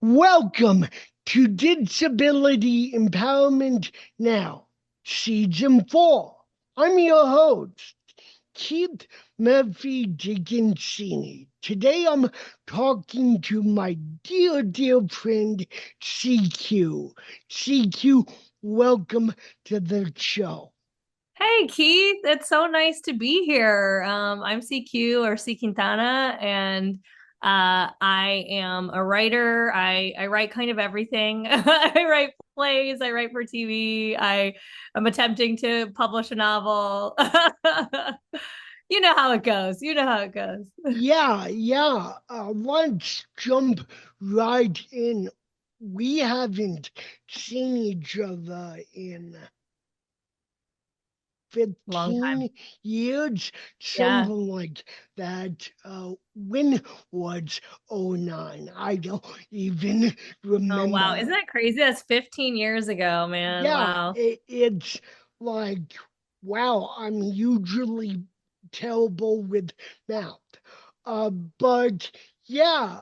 Welcome to Disability Empowerment Now, Season 4. I'm your host, Keith Murphy Dickinsini. Today I'm talking to my dear friend, CQ. CQ, welcome to the show. Hey Keith, it's so nice to be here. I'm CQ or C Quintana, and I am a writer. I write kind of everything. I write plays, I write for TV. I am attempting to publish a novel. You know how it goes. You know how it goes. Yeah. Let's jump right in. We haven't seen each other in Long time. 15 years, Yeah. something like that. When was '09? I don't even Oh wow. remember. Isn't that crazy? That's 15 years ago, man. Yeah, Wow. it's like, wow, I'm usually terrible with math. But yeah,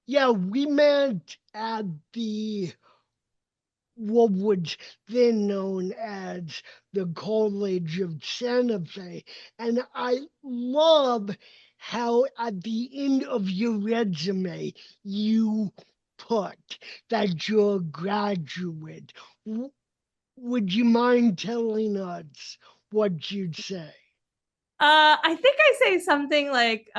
yeah, we met at the what was then known as the College of Santa Fe. And I love how at the end of your resume you put that you're a graduate. Would you mind telling us what you'd say? I think I say something like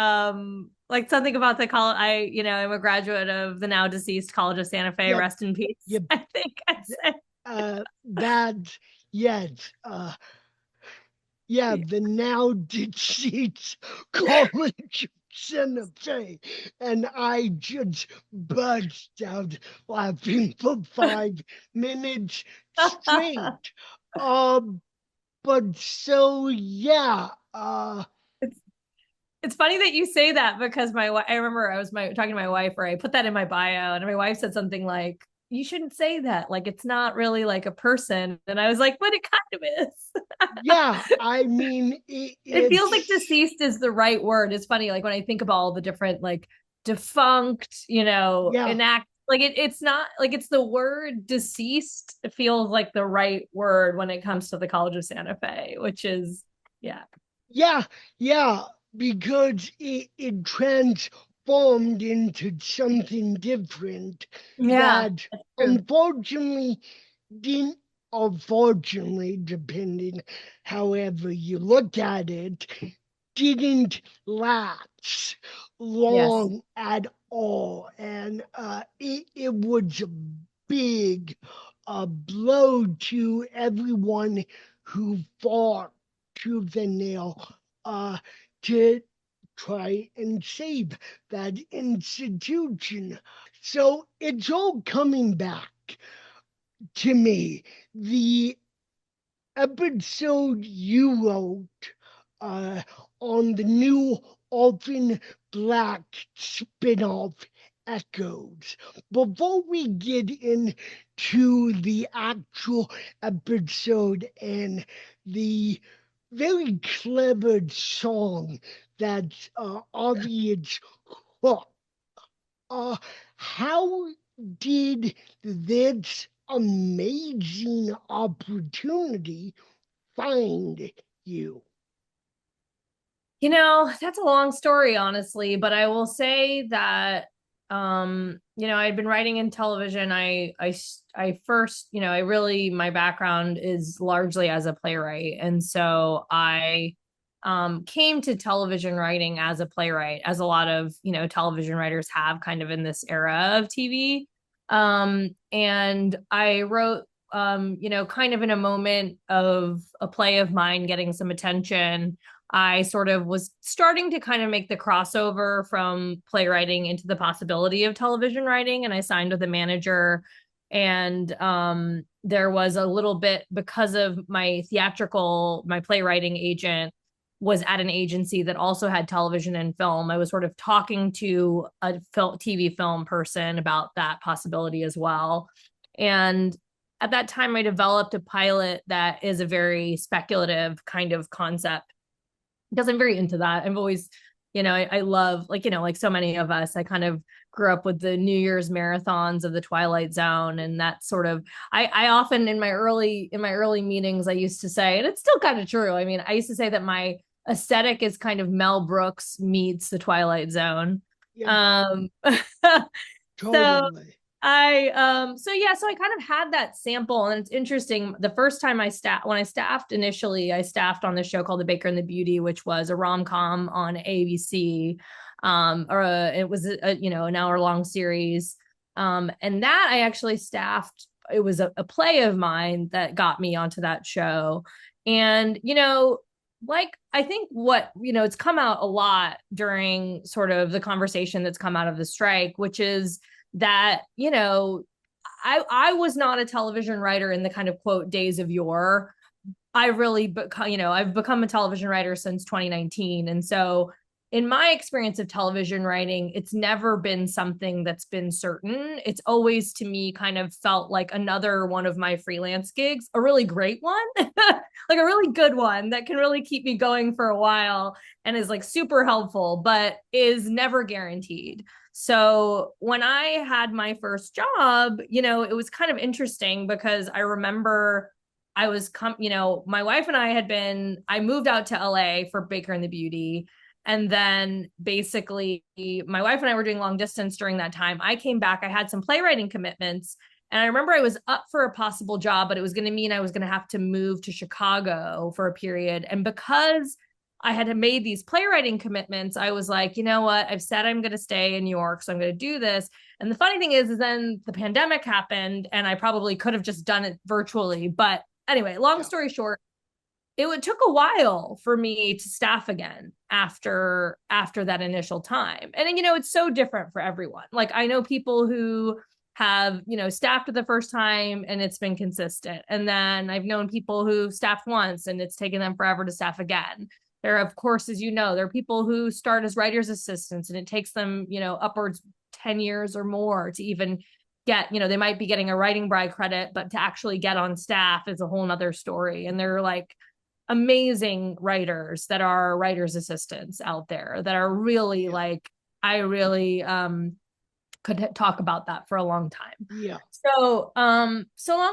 something about the college. I'm a graduate of the now deceased College of Santa Fe. Yep, Rest in peace. yep. I think I said. That, yes. Yeah, the now deceased College of Santa Fe. And I just burst out laughing for 5 minutes straight. Uh, but so, yeah, It's it's funny that you say that because I remember talking to my wife, or I put that in my bio, and my wife said something like, "You shouldn't say that. Like it's not really like a person." And I was like, "But it kind of is." yeah, I mean, It feels like it's, deceased is the right word. It's funny, like when I think about all the different like defunct, yeah, enact like it's not like it's the word deceased feels like the right word when it comes to the College of Santa Fe, which is yeah. yeah, yeah, because it transformed into something different Yeah, that that's true. unfortunately didn't, or fortunately, depending however you look at it, didn't last Yes. long at all. And it was a big blow to everyone who fought tooth and nail uh, to try and save that institution. So it's all coming back to me. The episode you wrote uh, on the new Orphan Black spinoff Echoes. Before we get into the actual episode and the very clever song that audience hooked, uh, how did this amazing opportunity find you? That's a long story, honestly, but I will say that I'd been writing in television. I first, I really my background is largely as a playwright, and so I came to television writing as a playwright, as a lot of, television writers have kind of in this era of TV. And I wrote kind of in a moment of a play of mine getting some attention. I sort of was starting to kind of make the crossover from playwriting into the possibility of television writing. And I signed with a manager. And there was a little bit because of my playwriting agent was at an agency that also had television and film. I was sort of talking to a TV film person about that possibility as well. And at that time, I developed a pilot that is a very speculative kind of concept because I'm very into that. I've always I love, like, like so many of us, I kind of grew up with the New Year's marathons of the Twilight Zone, and that sort of, I often in my early meetings, I used to say, and it's still kind of true. I mean, I used to say that my aesthetic is kind of Mel Brooks meets the Twilight Zone. Yeah, Um, so totally. so I kind of had that sample, and it's interesting. The first time when I staffed initially, I staffed on the show called The Baker and the Beauty, which was a rom-com on ABC. It was an hour-long series. And that I actually staffed. It was a play of mine that got me onto that show. And, like, I think it's come out a lot during sort of the conversation that's come out of the strike, which is that, I was not a television writer in the kind of quote days of yore. I've become a television writer since 2019. And so in my experience of television writing, it's never been something that's been certain. It's always, to me, kind of felt like another one of my freelance gigs, a really great one, like a really good one that can really keep me going for a while and is like super helpful, but is never guaranteed. So when I had my first job, it was kind of interesting because I remember my wife and I moved out to LA for Baker and the Beauty. And then basically my wife and I were doing long distance during that time. I came back, I had some playwriting commitments. And I remember I was up for a possible job, but it was going to mean I was going to have to move to Chicago for a period. And because I had made these playwriting commitments, I was like, you know what? I've said I'm going to stay in New York, so I'm going to do this. And the funny thing is then the pandemic happened, and I probably could have just done it virtually. But anyway, long Yeah. story short, it took a while for me to staff again after that initial time. And it's so different for everyone. Like, I know people who have, staffed the first time and it's been consistent. And then I've known people who staffed once and it's taken them forever to staff again. There are, of course, as there are people who start as writer's assistants and it takes them, upwards 10 years or more to even get, they might be getting a writing bride credit, but to actually get on staff is a whole nother story. And they're like amazing writers that are writer's assistants out there that are really Yeah. like, I really could talk about that for a long time. Yeah. So long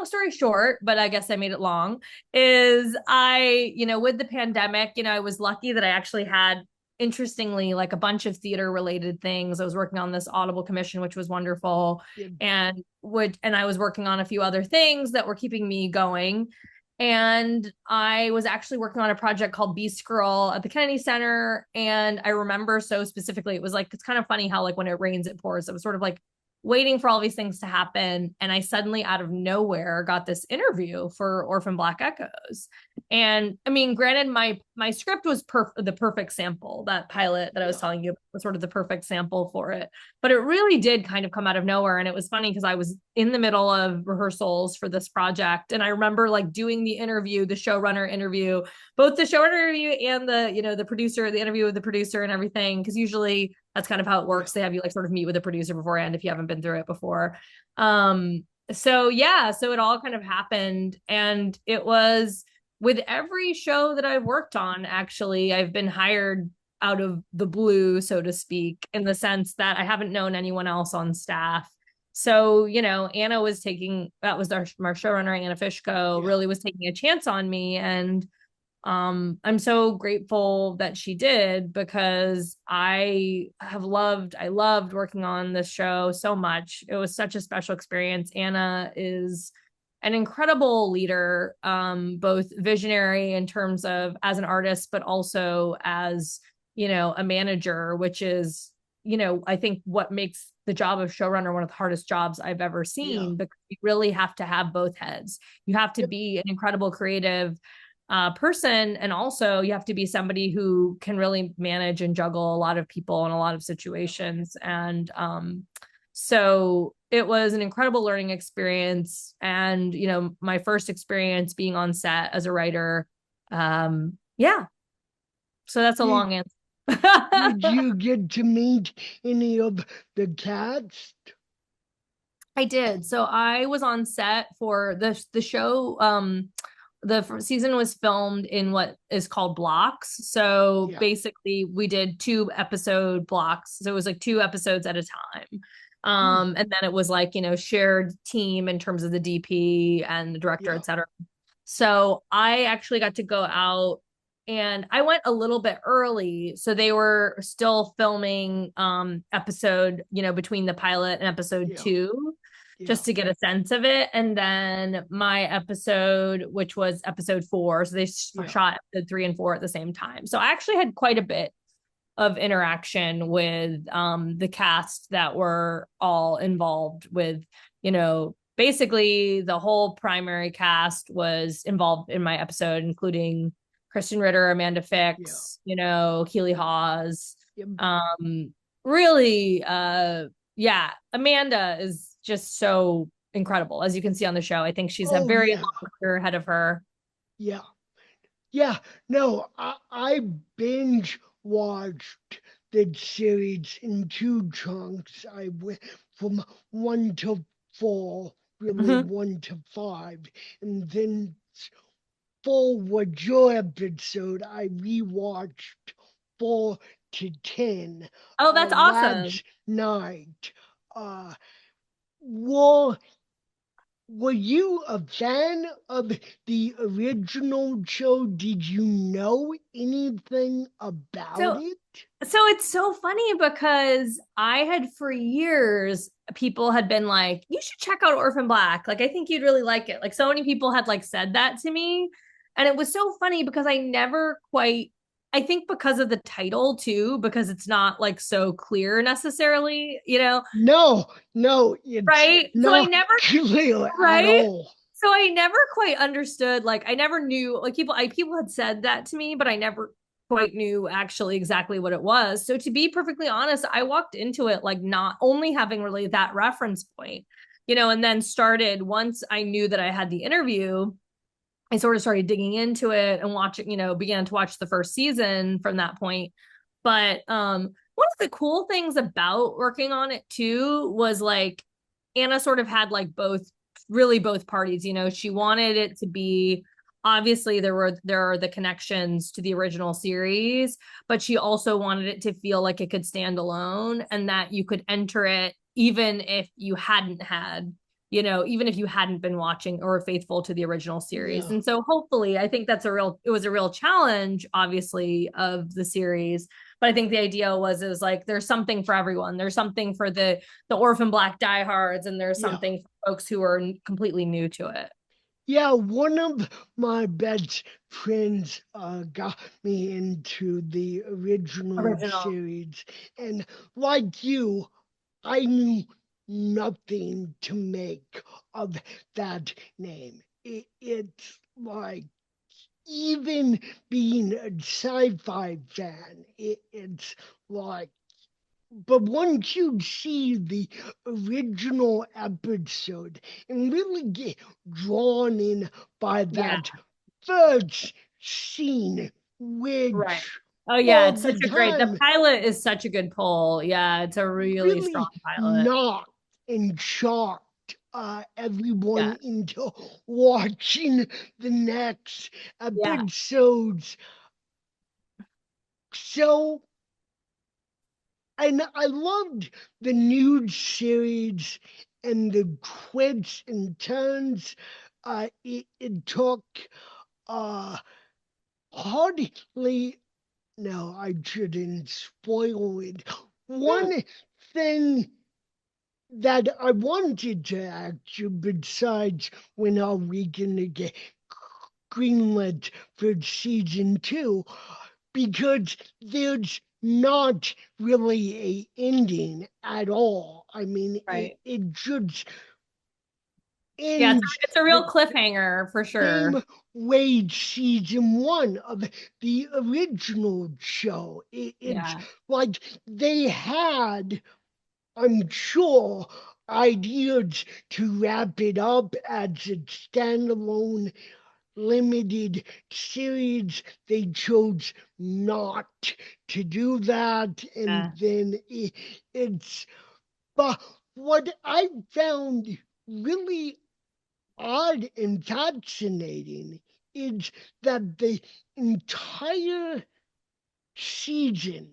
story short, but I guess I made it long, is with the pandemic, I was lucky that I actually had, interestingly, like a bunch of theater related things. I was working on this Audible commission, which was wonderful. Yeah. And I was working on a few other things that were keeping me going. And I was actually working on a project called Beast Girl at the Kennedy Center. And I remember so specifically, it was like, it's kind of funny how, like, when it rains, it pours. It was sort of like waiting for all these things to happen. And I suddenly, out of nowhere, got this interview for Orphan Black Echoes. And I mean, granted, my script was the perfect sample. That pilot that I was telling you was sort of the perfect sample for it. But it really did kind of come out of nowhere. And it was funny because I was in the middle of rehearsals for this project. And I remember like doing the interview, the showrunner interview, both the showrunner interview and the producer, the interview with the producer and everything. Because usually that's kind of how it works. They have you like sort of meet with a producer beforehand if you haven't been through it before. So it all kind of happened. And it was with every show that I've worked on, actually, I've been hired out of the blue, so to speak, in the sense that I haven't known anyone else on staff. So, Anna was that was our showrunner, Anna Fishko, really was taking a chance on me. And I'm so grateful that she did, because I loved working on this show so much. It was such a special experience. Anna is an incredible leader, both visionary in terms of as an artist, but also as, a manager, which is, I think what makes the job of showrunner one of the hardest jobs I've ever seen, because you really have to have both heads. You have to be an incredible creative person, and also you have to be somebody who can really manage and juggle a lot of people in a lot of situations. And so it was an incredible learning experience, and my first experience being on set as a writer. Yeah, so that's a Did, long answer. did you get to meet any of the cast? I did. So I was on set for the show season was filmed in what is called blocks. So Yeah. basically we did 2 episode blocks. So it was like 2 episodes at a time. Hmm. And then it was like, shared team in terms of the DP and the director, Yeah. et cetera. So I actually got to go out and I went a little bit early. So they were still filming episode, between the pilot and episode Yeah. 2, Yeah. just to get a sense of it. And then my episode, which was episode 4, so they Yeah. shot episode 3 and 4 at the same time. So I actually had quite a bit of interaction with the cast that were all involved with, basically the whole primary cast was involved in my episode, including Kristen Ritter, Amanda Yeah. Fix, Keely Hawes. Yep. Really, yeah, Amanda is just so incredible, as you can see on the show. I think she's a Oh very yeah. long career ahead of her. Yeah. Yeah. No, I binge watched the series in 2 chunks. I went from 1 to 4, really Mhm. 1 to 5, and then for what your episode, I rewatched 4 to 10 Oh, that's awesome. last night. Uh, well, were you a fan of the original show? Did you know anything about So it? it's so funny because I had for years people had been like, you should check out Orphan Black. Like I think you'd really like it. Like so many people had like said that to me. And it was so funny because I never quite, I think because of the title too, because it's not like so clear necessarily, No, no, it's right? So I not never, clear at right? all. So I never quite understood, like I never knew, like people had said that to me, but I never quite knew actually exactly what it was. So to be perfectly honest, I walked into it like not only having really that reference point, and then started once I knew that I had the interview, I sort of started digging into it and watching, began to watch the first season from that point. But one of the cool things about working on it too was like Anna sort of had like both parties, she wanted it to be, obviously there are the connections to the original series, but she also wanted it to feel like it could stand alone and that you could enter it even if you hadn't had, even if you hadn't been watching or faithful to the original series. Yeah, And so hopefully I think it was a real challenge, obviously, of the series. But I think the idea it was like there's something for everyone. There's something for the Orphan Black diehards, and there's yeah. something for folks who are completely new to it. Yeah, one of my best friends got me into the original Original. series. And like you, I knew nothing to make of that name. It's like, even being a sci fi fan, it's like, but once you see the original episode and really get drawn in by Yeah. that first scene, Right. which Oh yeah, for it's such the a great. The time pilot is such a good pull. Yeah, it's a really strong really pilot. knocked and shocked everyone Yeah. into watching the next Yeah. episodes. So, and I loved the new series and the twists and turns it took. Uh, hardly, no, I shouldn't spoil it. One thing that I wanted to ask you, besides when are we going to get greenlit for season 2, because there's not really a ending at all. I mean, Right. it just Yeah, ends it's a the real cliffhanger for sure. same way season 1 of the original show. It's Yeah. like they had, I'm sure, ideas to wrap it up as a standalone limited series. They chose not to do that, and Yeah. then it's. But what I found really odd and fascinating is that the entire season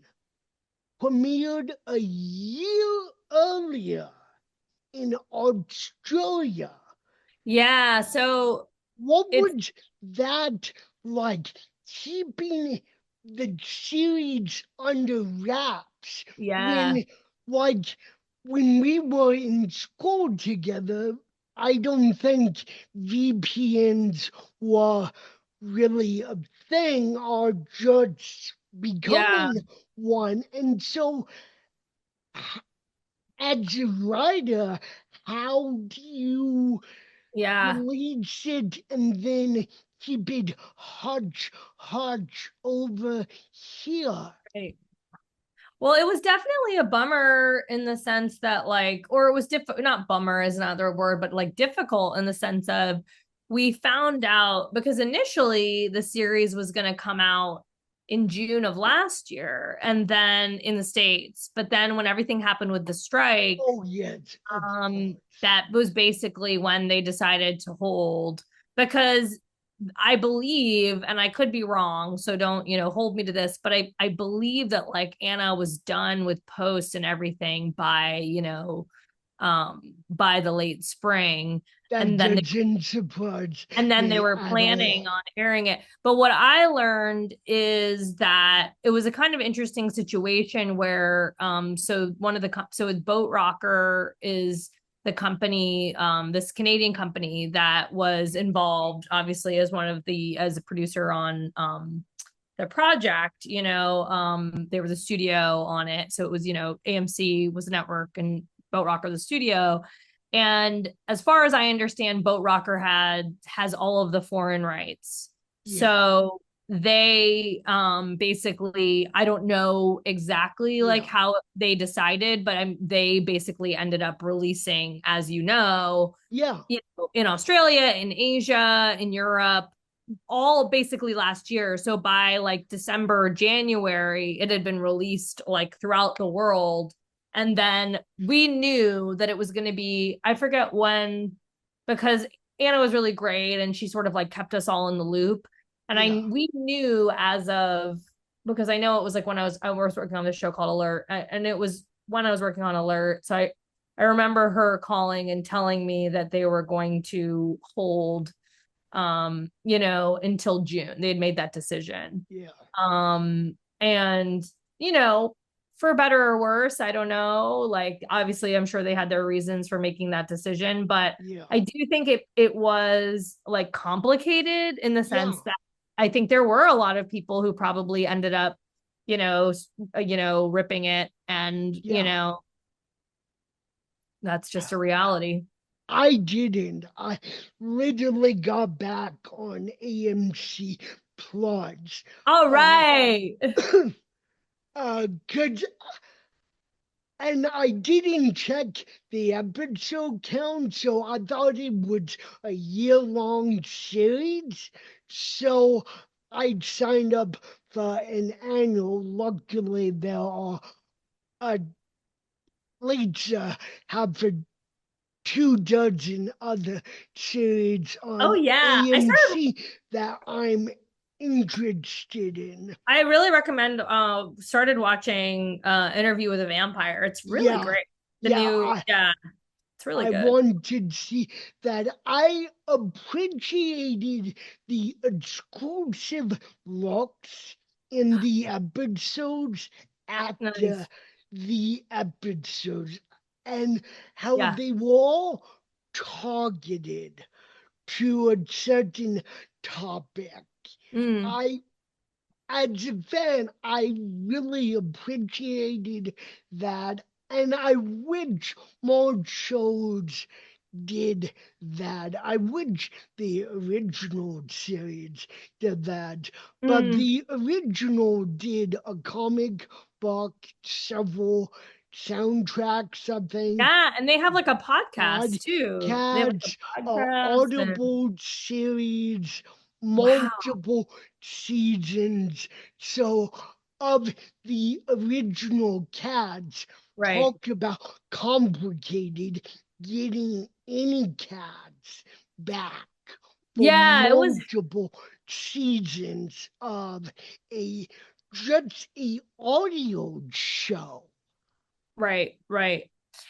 premiered a year earlier in Australia. Yeah, so What it's was that like? Keeping the series under wraps yeah, when, like, when we were in school together, I don't think VPNs were really a thing or just yeah, becoming one. And so, as a writer, how do you yeah. release it and then keep it hush over here? Right. Well, it was definitely a bummer in the sense that, like, or it was not bummer is another word, but like difficult in the sense of we found out because initially the series was going to come out in June of last year and then in the States. But then when everything happened with the strike, Oh, yes, of course. that was basically when they decided to hold because I believe, and I could be wrong, so don't, hold me to this, but I believe that like Anna was done with post and everything by the late spring. That And then doesn't surprise they me were at planning all. on airing it. But what I learned is that it was a kind of interesting situation where so one of the so Boat Rocker is the company, this Canadian company that was involved obviously as a producer on the project, they were the studio on it. So it was, AMC was the network and Boat Rocker the studio. And as far as I understand, Boat Rocker has all of the foreign rights. Yeah, So they basically, I don't know exactly like yeah, how they decided, but they basically ended up releasing, as yeah, in Australia, in Asia, in Europe, all basically last year. So by like December, January, it had been released like throughout the world. And then we knew that it was going to be, I forget when, because Anna was really great and she sort of like kept us all in the loop. And yeah, we knew as of, because I know it was like when I was working on this show called Alert, and it was when I was working on Alert. So I remember her calling and telling me that they were going to hold until June. They had made that decision. yeah, And, for better or worse, I don't know. Like, obviously, I'm sure they had their reasons for making that decision, but yeah, I do think it was like complicated in the yeah, sense that I think there were a lot of people who probably ended up, ripping it, and yeah. that's just a reality. I didn't. I literally got back on AMC Plus. All Uh, right. 'Cause and I didn't check the episode count, so I thought it was a year-long series. So I signed up for an annual. Luckily, there are at least half a 2 dozen other series Oh on yeah. AMC that I'm interested in. I really recommend started watching Interview with a Vampire. It's really Yeah, great. The yeah, new yeah, it's really I good. wanted to see that. I appreciated the exclusive looks in the episodes after Nice. the episodes and how Yeah. they were all targeted to a certain topic. Mm. I, as a fan, I really appreciated that, and I wish more shows did that. I wish the original series did that, but Mm. the original did a comic book, several soundtracks, I think, Yeah, and they have like a podcast too. They have like podcasts, a podcast and Audible series, wow. multiple seasons. So, of the original cats, Right. talk about complicated getting any cats back for Yeah, it was multiple seasons of a just a audio show. right, right.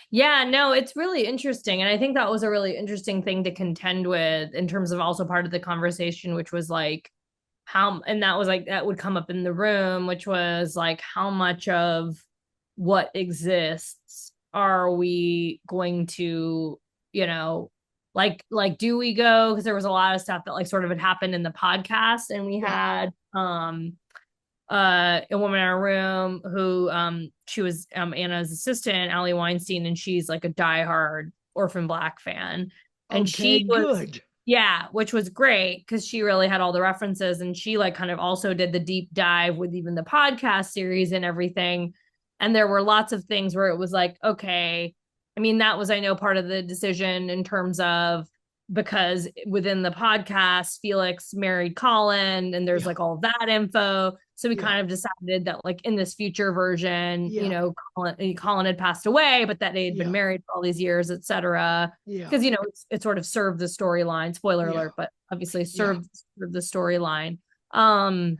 Yeah, no, it's really interesting. And I think that was a really interesting thing to contend with in terms of also part of the conversation, which was like how, and that was like, that would come up in the room, which was like, how much of what exists are we going to, you know, do we go? Because there was a lot of stuff that like sort of had happened in the podcast, and we Yeah. had, a woman in our room who she was Anna's assistant, Allie Weinstein, and she's like a diehard Orphan Black fan. And Okay, she was, good. yeah, which was great because she really had all the references, and she like kind of also did the deep dive with even the podcast series and everything. And there were lots of things where it was like, okay, I mean, that was, I know, part of the decision in terms of because within the podcast, Felix married Colin, and there's Yeah. like all that info. So we Yeah. kind of decided that, like, in this future version, Yeah. Colin had passed away, but that they had been Yeah. married for all these years, etc. Yeah. Because it sort of served the storyline. Spoiler Yeah. alert, but obviously Yeah. served the storyline. Um,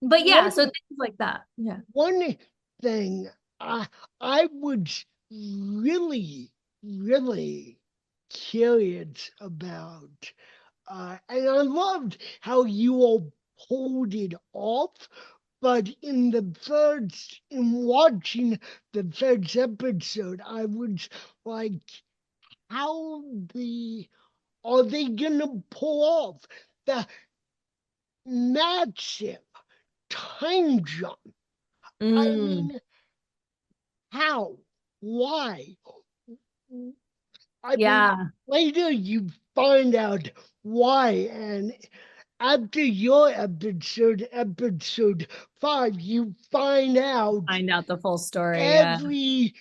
but yeah, so One things like that. Yeah. one thing I was really, really curious about, and I loved how you all pulled it off. But in watching the first episode, I was like, how are they gonna pull off the massive time jump? I Mm, mean, how? Why? I mean, yeah, later you find out why, and after your episode 5, you find out find out the full story. Yeah. every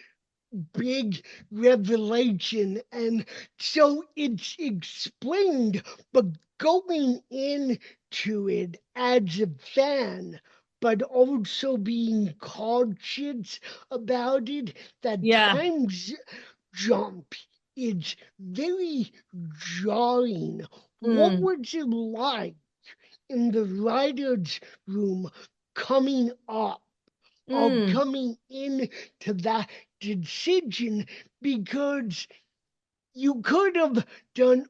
big revelation. And so it's explained, but going into it as a fan, but also being cautious about it, that Yeah. jump is very jarring. What Mm, was it like in the writer's room coming up or mm, coming into that decision? Because you could have done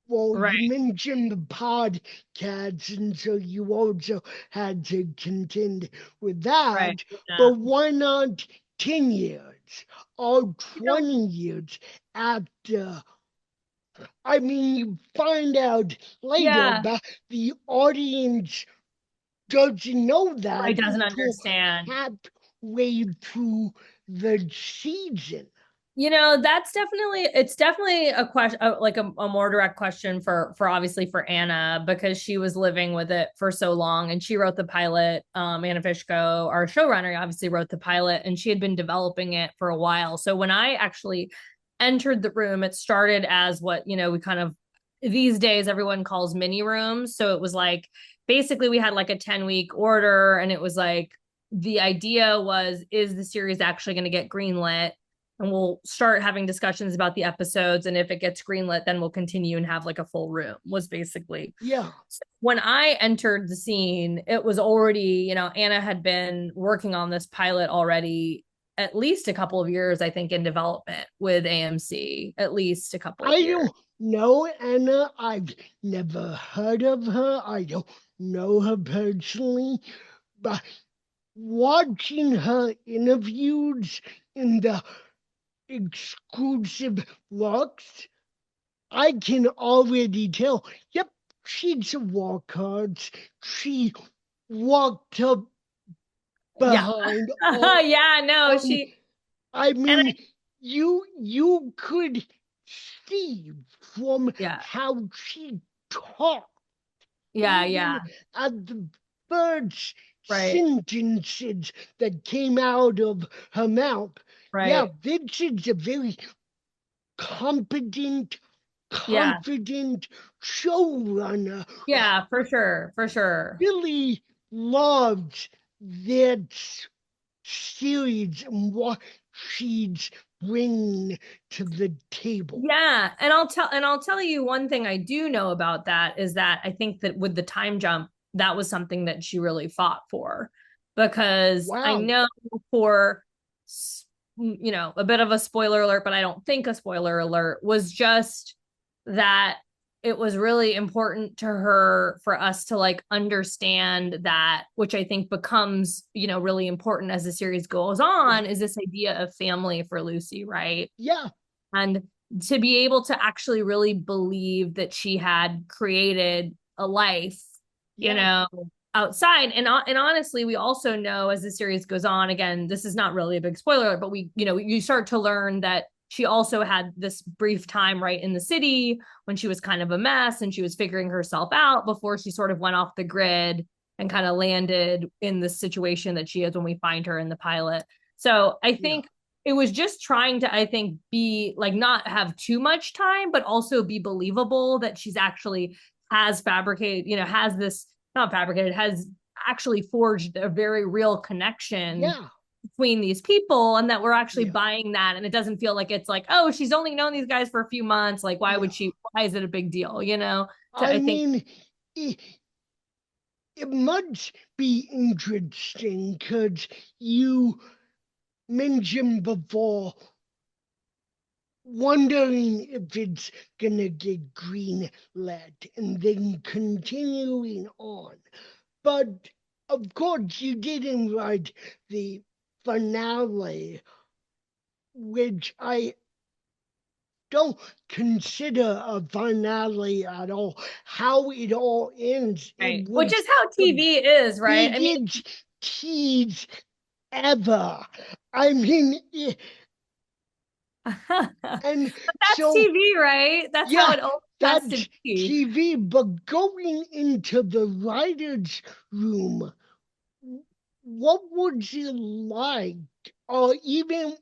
well, right, you mentioned the podcasts, and so you also had to contend with right. that. Yeah. But why not 10 years or You know, 20 years after? I mean, you find out later, yeah. but the audience doesn't know Right, that doesn't until understand. halfway through the season. That's definitely, it's definitely a question, like a more direct question for obviously for Anna, because she was living with it for so long, and she wrote the pilot. Anna Fishko, our showrunner, obviously wrote the pilot, and she had been developing it for a while. So when I actually entered the room, it started as what, we kind of, these days everyone calls mini rooms. So it was like basically we had like a 10-week order, and it was like the idea was, is the series actually going to get greenlit? And we'll start having discussions about the episodes, and if it gets greenlit, then we'll continue and have like a full room, was basically. Yeah. So when I entered the scene, it was already, Anna had been working on this pilot already at least a couple of years, I think, in development with AMC, at least a couple of I years. don't know Anna. I've never heard of her. I don't know her personally. But watching her interviews in the exclusive looks, I can already tell. Yep, she's a walkout. She walked up Yeah. behind Yeah, no, on. she, I and mean, you could see from yeah, how she talked, yeah, yeah, even at the first right, sentences that came out of her mouth. Yeah, right. this is a very competent, Yeah, confident showrunner yeah, for sure, for who sure. really loves this series and what she's bring to the table. Yeah, and I'll tell you one thing I do know about that is that I think that with the time jump, that was something that she really fought for, because I Wow. know for a bit of a spoiler alert, but I don't think a spoiler alert was just that it was really important to her for us to like understand that, which I think becomes, really important as the series goes on, is this idea of family for Lucy, right? Yeah. And to be able to actually really believe that she had created a life, you Yeah. know, outside. And honestly, we also know as the series goes on, again, this is not really a big spoiler, but you start to learn that she also had this brief time right in the city when she was kind of a mess and she was figuring herself out before she sort of went off the grid and kind of landed in the situation that she is when we find her in the pilot. So I Yeah. think it was just trying to, I think, be like not have too much time, but also be believable that she's actually has fabricated, has this not fabricated, has actually forged a very real connection Yeah. between these people, and that we're actually Yeah. buying that. And it doesn't feel like it's like, oh, she's only known these guys for a few months. Like, Yeah. why is it a big deal? I I think, mean, it, it must be interesting because you mentioned before wondering if it's gonna get green lit and then continuing on. But of course, you didn't write the finale, which I don't consider a finale at all. How it all ends, it right, which was is how the TV is, right? I mean, biggest tease ever. I mean, but and that's so, TV, right? That's how yeah, it always has to that's be. TV, but going into the writer's room, what was it like? Or even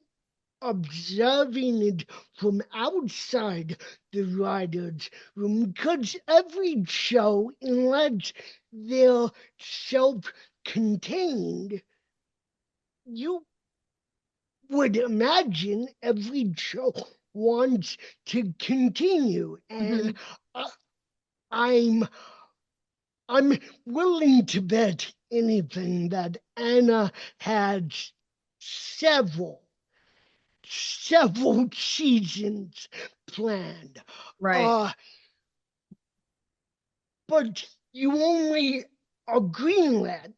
observing it from outside the writer's room, because every show, unless they're self contained, you would imagine every show wants to continue. And Mm-hmm. I, I'm I'm willing to bet anything that Anna had several several seasons planned. Right, Uh, but you only are greenlit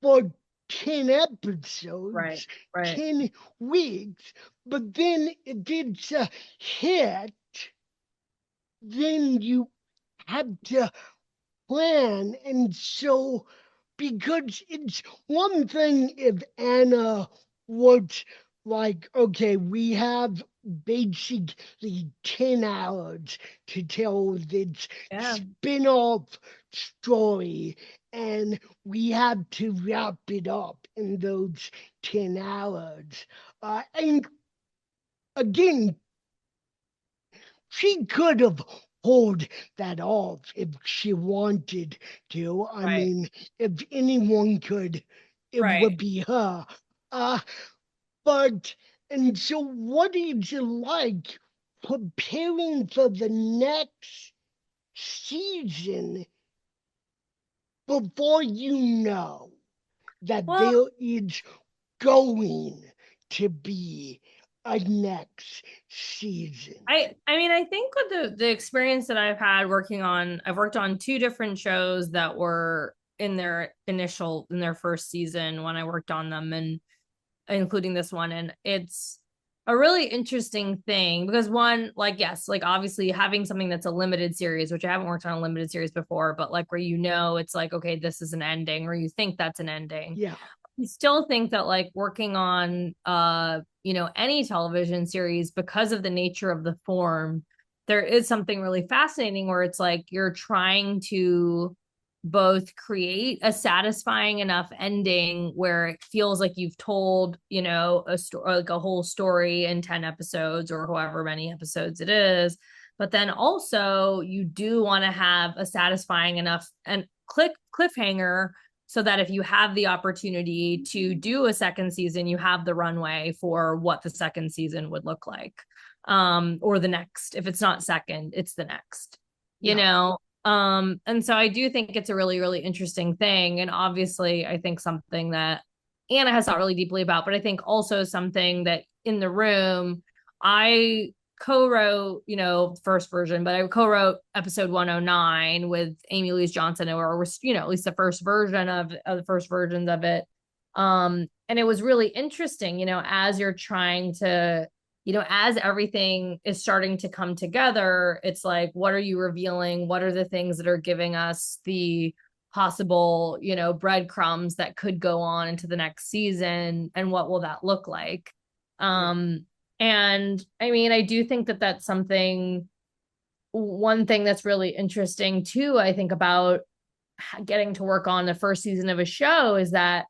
for 10 right, episodes, right. 10 weeks. But then if it's a hit, then you have to plan. And so, because it's one thing if Anna was like, okay, we have basically 10 hours to tell this Yeah. spin off story, and we have to wrap it up in those 10 hours. And again, she could have pulled that off if she wanted to. I Right, mean, if anyone could, it would right. be her. Uh, but, and so what is it like preparing for the next season before you know that Well, there is going to be a next season? I mean, I think with the experience that I've worked on two different shows that were in their first season when I worked on them, and including this one. And it's a really interesting thing because one, like, yes, like obviously having something that's a limited series, which I haven't worked on a limited series before, but like where it's like, okay, this is an ending, or you think that's an ending. Yeah, I still think that like working on any television series, because of the nature of the form, there is something really fascinating where it's like you're trying to both create a satisfying enough ending where it feels like you've told, a story, like a whole story in 10 episodes or however many episodes it is. But then also you do want to have a satisfying enough and cliffhanger so that if you have the opportunity to do a second season, you have the runway for what the second season would look like. Or the next. If it's not second, it's the next, you Yeah. know? And so I do think it's a really, really interesting thing. And obviously, I think something that Anna has thought really deeply about, but I think also something that in the room, I co-wrote, first version, but I co-wrote episode 109 with Amy Louise Johnson, or at least the first version of the first versions of it. And it was really interesting, as you're trying to, as everything is starting to come together, it's like, what are you revealing? What are the things that are giving us the possible, breadcrumbs that could go on into the next season, and what will that look like? And I mean, I do think that that's one thing that's really interesting too, I think, about getting to work on the first season of a show is that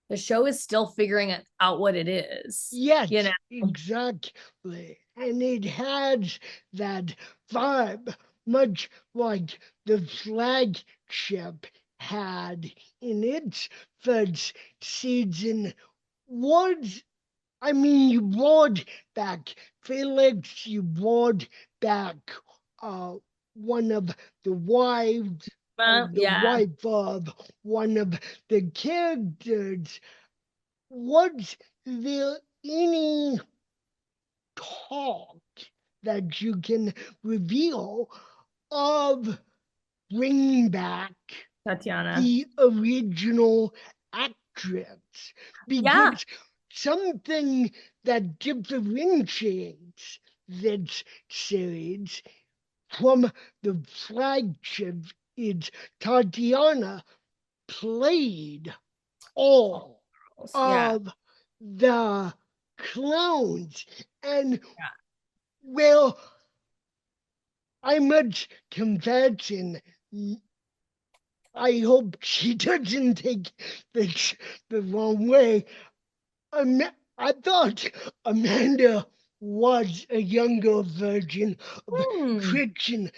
the show is still figuring out what it is. Yes, exactly. And it has that vibe, much like the flagship had in its first season. You brought back Felix, you brought back one of the wives, the Yeah. wife of one of the characters. Was there any talk that you can reveal of bringing back Tatiana. the original actress? Yeah. Because something that differentiates this series from the flagship is Tatiana played all Yeah. of the clones. And Yeah. well, I must confess, and I hope she doesn't take this the wrong way. I thought Amanda was a younger version of Christian,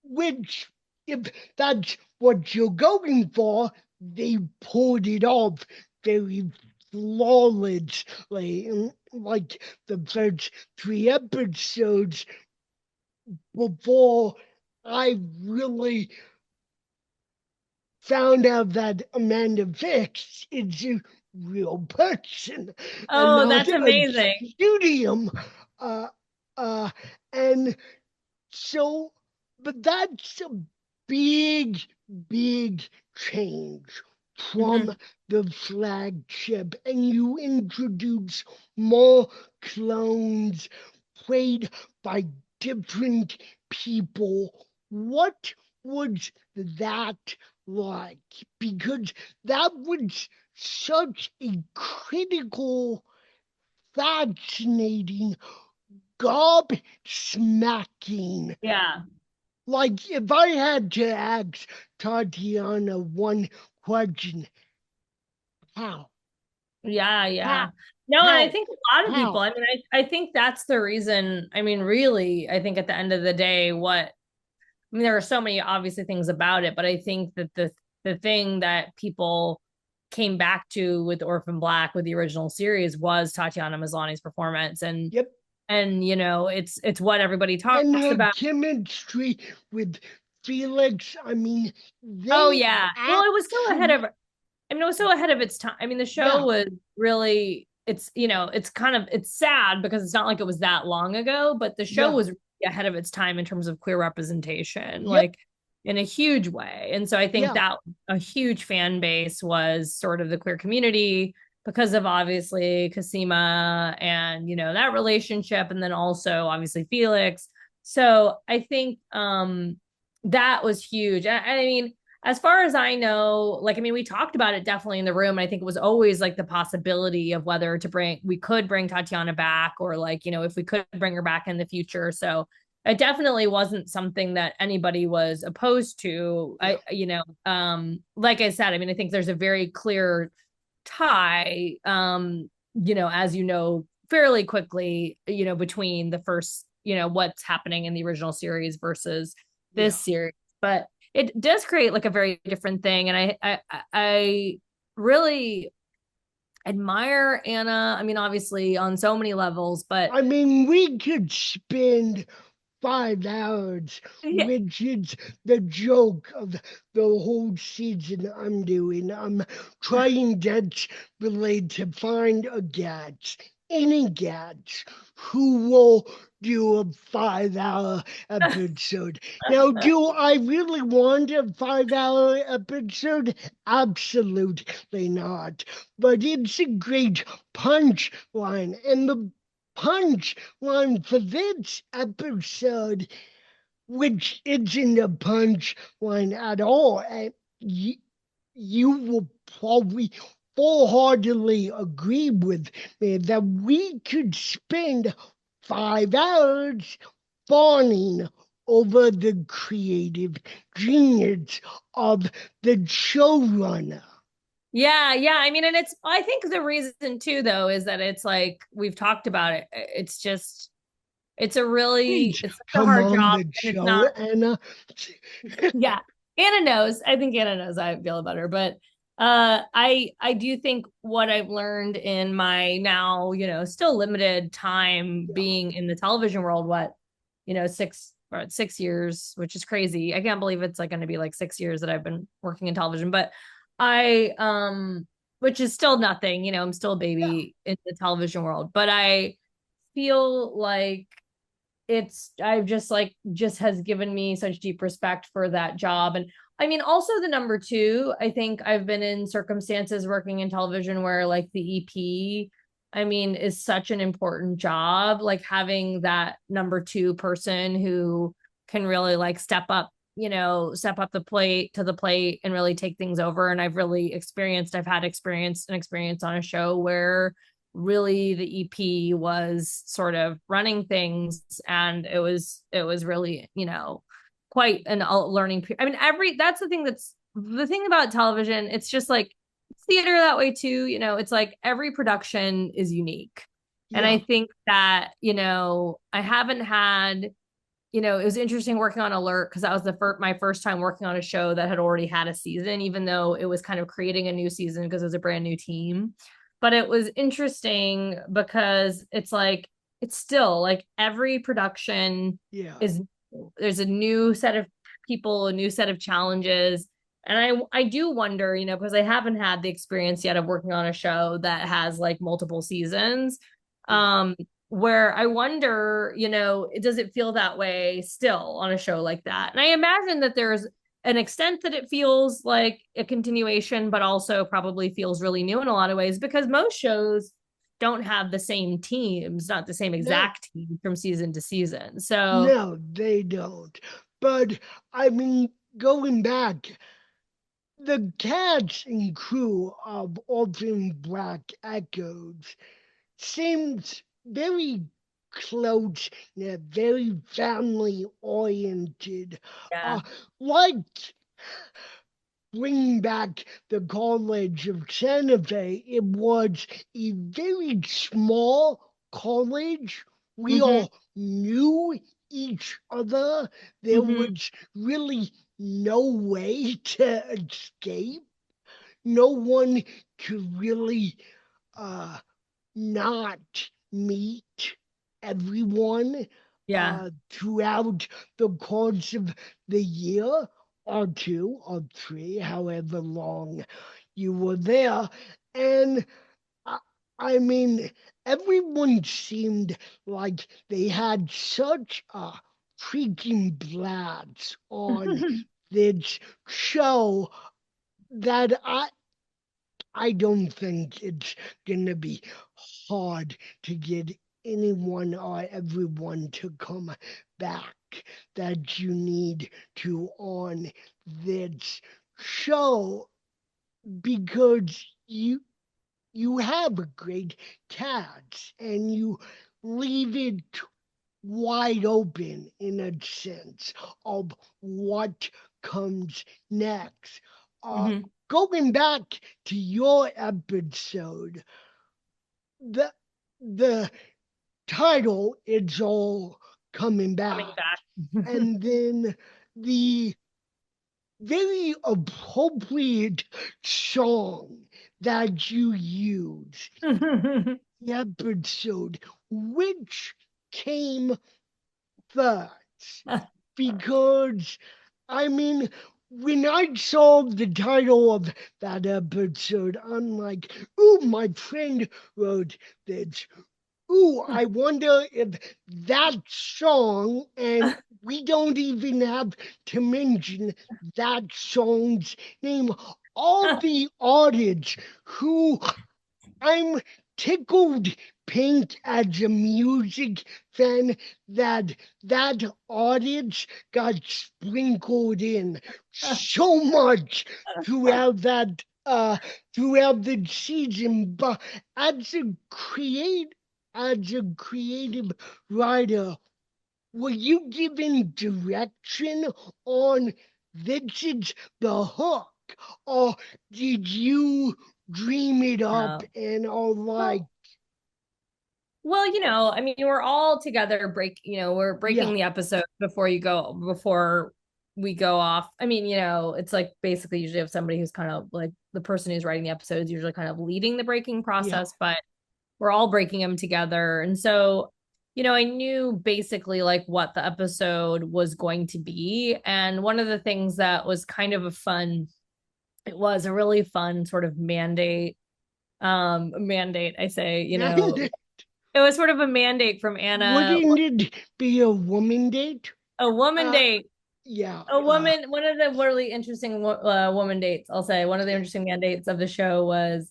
which, if that's what you're going for, they pulled it off very flawlessly. And like the first 3 episodes before I really found out that Amanda Fix is a real person and Oh, not that's a amazing. studium. Uh, uh, and so, but that's a big, big change Mm-hmm. from the flagship, and you introduce more clones played by different people. What was that like? Because that was such a critical, fascinating, gobsmacking. Yeah. Like, if I had to ask Tatiana one question, how? Yeah, How? yeah. No, and I How? think a lot of people, How? I mean, I think that's the reason. I mean, really, I think at the end of the day, there are so many obviously things about it, but I think that the thing that people came back to with Orphan Black, with the original series, was Tatiana Maslany's performance. And Yep. it's what everybody And talks her about. chemistry with Felix, Oh they yeah. Well, it was so ahead actually, of it was so ahead of its time. I mean, the show yeah, was really, it's sad because it's not like it was that long ago, but the show yeah, was really ahead of its time in terms of queer representation, yep, like in a huge way. And so I think yeah, that a huge fan base was sort of the queer community, because of obviously Cosima and, that relationship, and then also obviously Felix. So I think that was huge. I mean, as far as I know, like, I mean, we talked about it definitely in the room. And I think it was always like the possibility of whether we could bring Tatiana back, or like, if we could bring her back in the future. So it definitely wasn't something that anybody was opposed to. yeah, Like I said, I mean, I think there's a very clear tie, as fairly quickly, between the first, what's happening in the original series versus this yeah. series. But it does create like a very different thing. And I really admire Anna. I mean, obviously on so many levels, but I mean, we could spend 5 hours, yeah, which is the joke of the whole season I'm doing. I'm trying desperately to find a guest, any guest, who will do a 5 hour episode. Now, do I really want a 5 hour episode? Absolutely not. But it's a great punchline. And the punchline for this episode, which isn't a punchline at all, and you will probably full-heartedly agree with me that we could spend 5 hours fawning over the creative genius of the showrunner. yeah. I mean, and I think the reason too, though, is that it's like we've talked about it. Please It's such a come hard on job, the and it's show, not. Anna. Yeah, Anna knows. I think Anna knows how I feel about her, but I do think what I've learned in my now, still limited time being in the television world, what, 6 years, which is crazy. I can't believe it's like going to be like 6 years that I've been working in television, but I which is still nothing, I'm still a Yeah. baby in the television world, but I feel like I've just has given me such deep respect for that job. And I mean, also the number two, I think I've been in circumstances working in television where like the EP, I mean, is such an important job, like having that number two person who can really like step up the plate and really take things over. And I've had an experience on a show where really the EP was sort of running things, and it was really, quite an learning period. I mean, that's the thing about television. It's just like theater that way too. It's like every production is unique. And I Yeah. think that, I haven't had, it was interesting working on Alert because that was my first time working on a show that had already had a season, even though it was kind of creating a new season because it was a brand new team. But it was interesting because it's still like every production Yeah. is there's a new set of people, a new set of challenges. And I do wonder, because I haven't had the experience yet of working on a show that has like multiple seasons. Yeah. Um, where I wonder, does it feel that way still on a show like that? And I imagine that there's an extent that it feels like a continuation, but also probably feels really new in a lot of ways because most shows don't have the same teams, not the same No, exact team from season to season. So, no, they don't. But I mean, going back, the cast and crew of Orphan Black Echoes seems very close, very family oriented. yeah, Uh, like bringing back the College of Santa Fe, it was a very small college. We mm-hmm, all knew each other. There mm-hmm, was really no way to escape. No one could really uh, not meet everyone yeah, throughout the course of the year or two or three, however long you were there. And I, I mean, everyone seemed like they had such a freaking blast on this show that I don't think it's gonna be hard to get anyone or everyone to come back that you need to on this show because you have a great cast and you leave it wide open in a sense of what comes next. Uh, mm-hmm. Going back to your episode, the the title is all coming Coming back, back. and then the very appropriate song that you use in the episode. Which came first? Because, I mean, when I saw the title of that episode, I'm like, ooh, my friend wrote this. Ooh, I wonder if that song, and we don't even have to mention that song's name, all the artists who I'm tickled pink as a music fan that that audience got sprinkled in so much throughout that throughout the season. But as a creative writer, were you given direction on this is the hook, or did you dream it up No. and all like, Well, I mean, we're all together we're breaking yeah, the episode before we go off. I mean, it's like basically usually have somebody who's kind of like the person who's writing the episode is usually kind of leading the breaking yeah, process, but we're all breaking them together. And so, I knew basically like what the episode was going to be. And one of the things that was kind of it was a really fun sort of mandate, I say, and it was sort of a mandate from Anna, wouldn't it be a woman date? a woman Uh, date, yeah, a woman. One of the really interesting woman dates, I'll say, one of the interesting mandates of the show was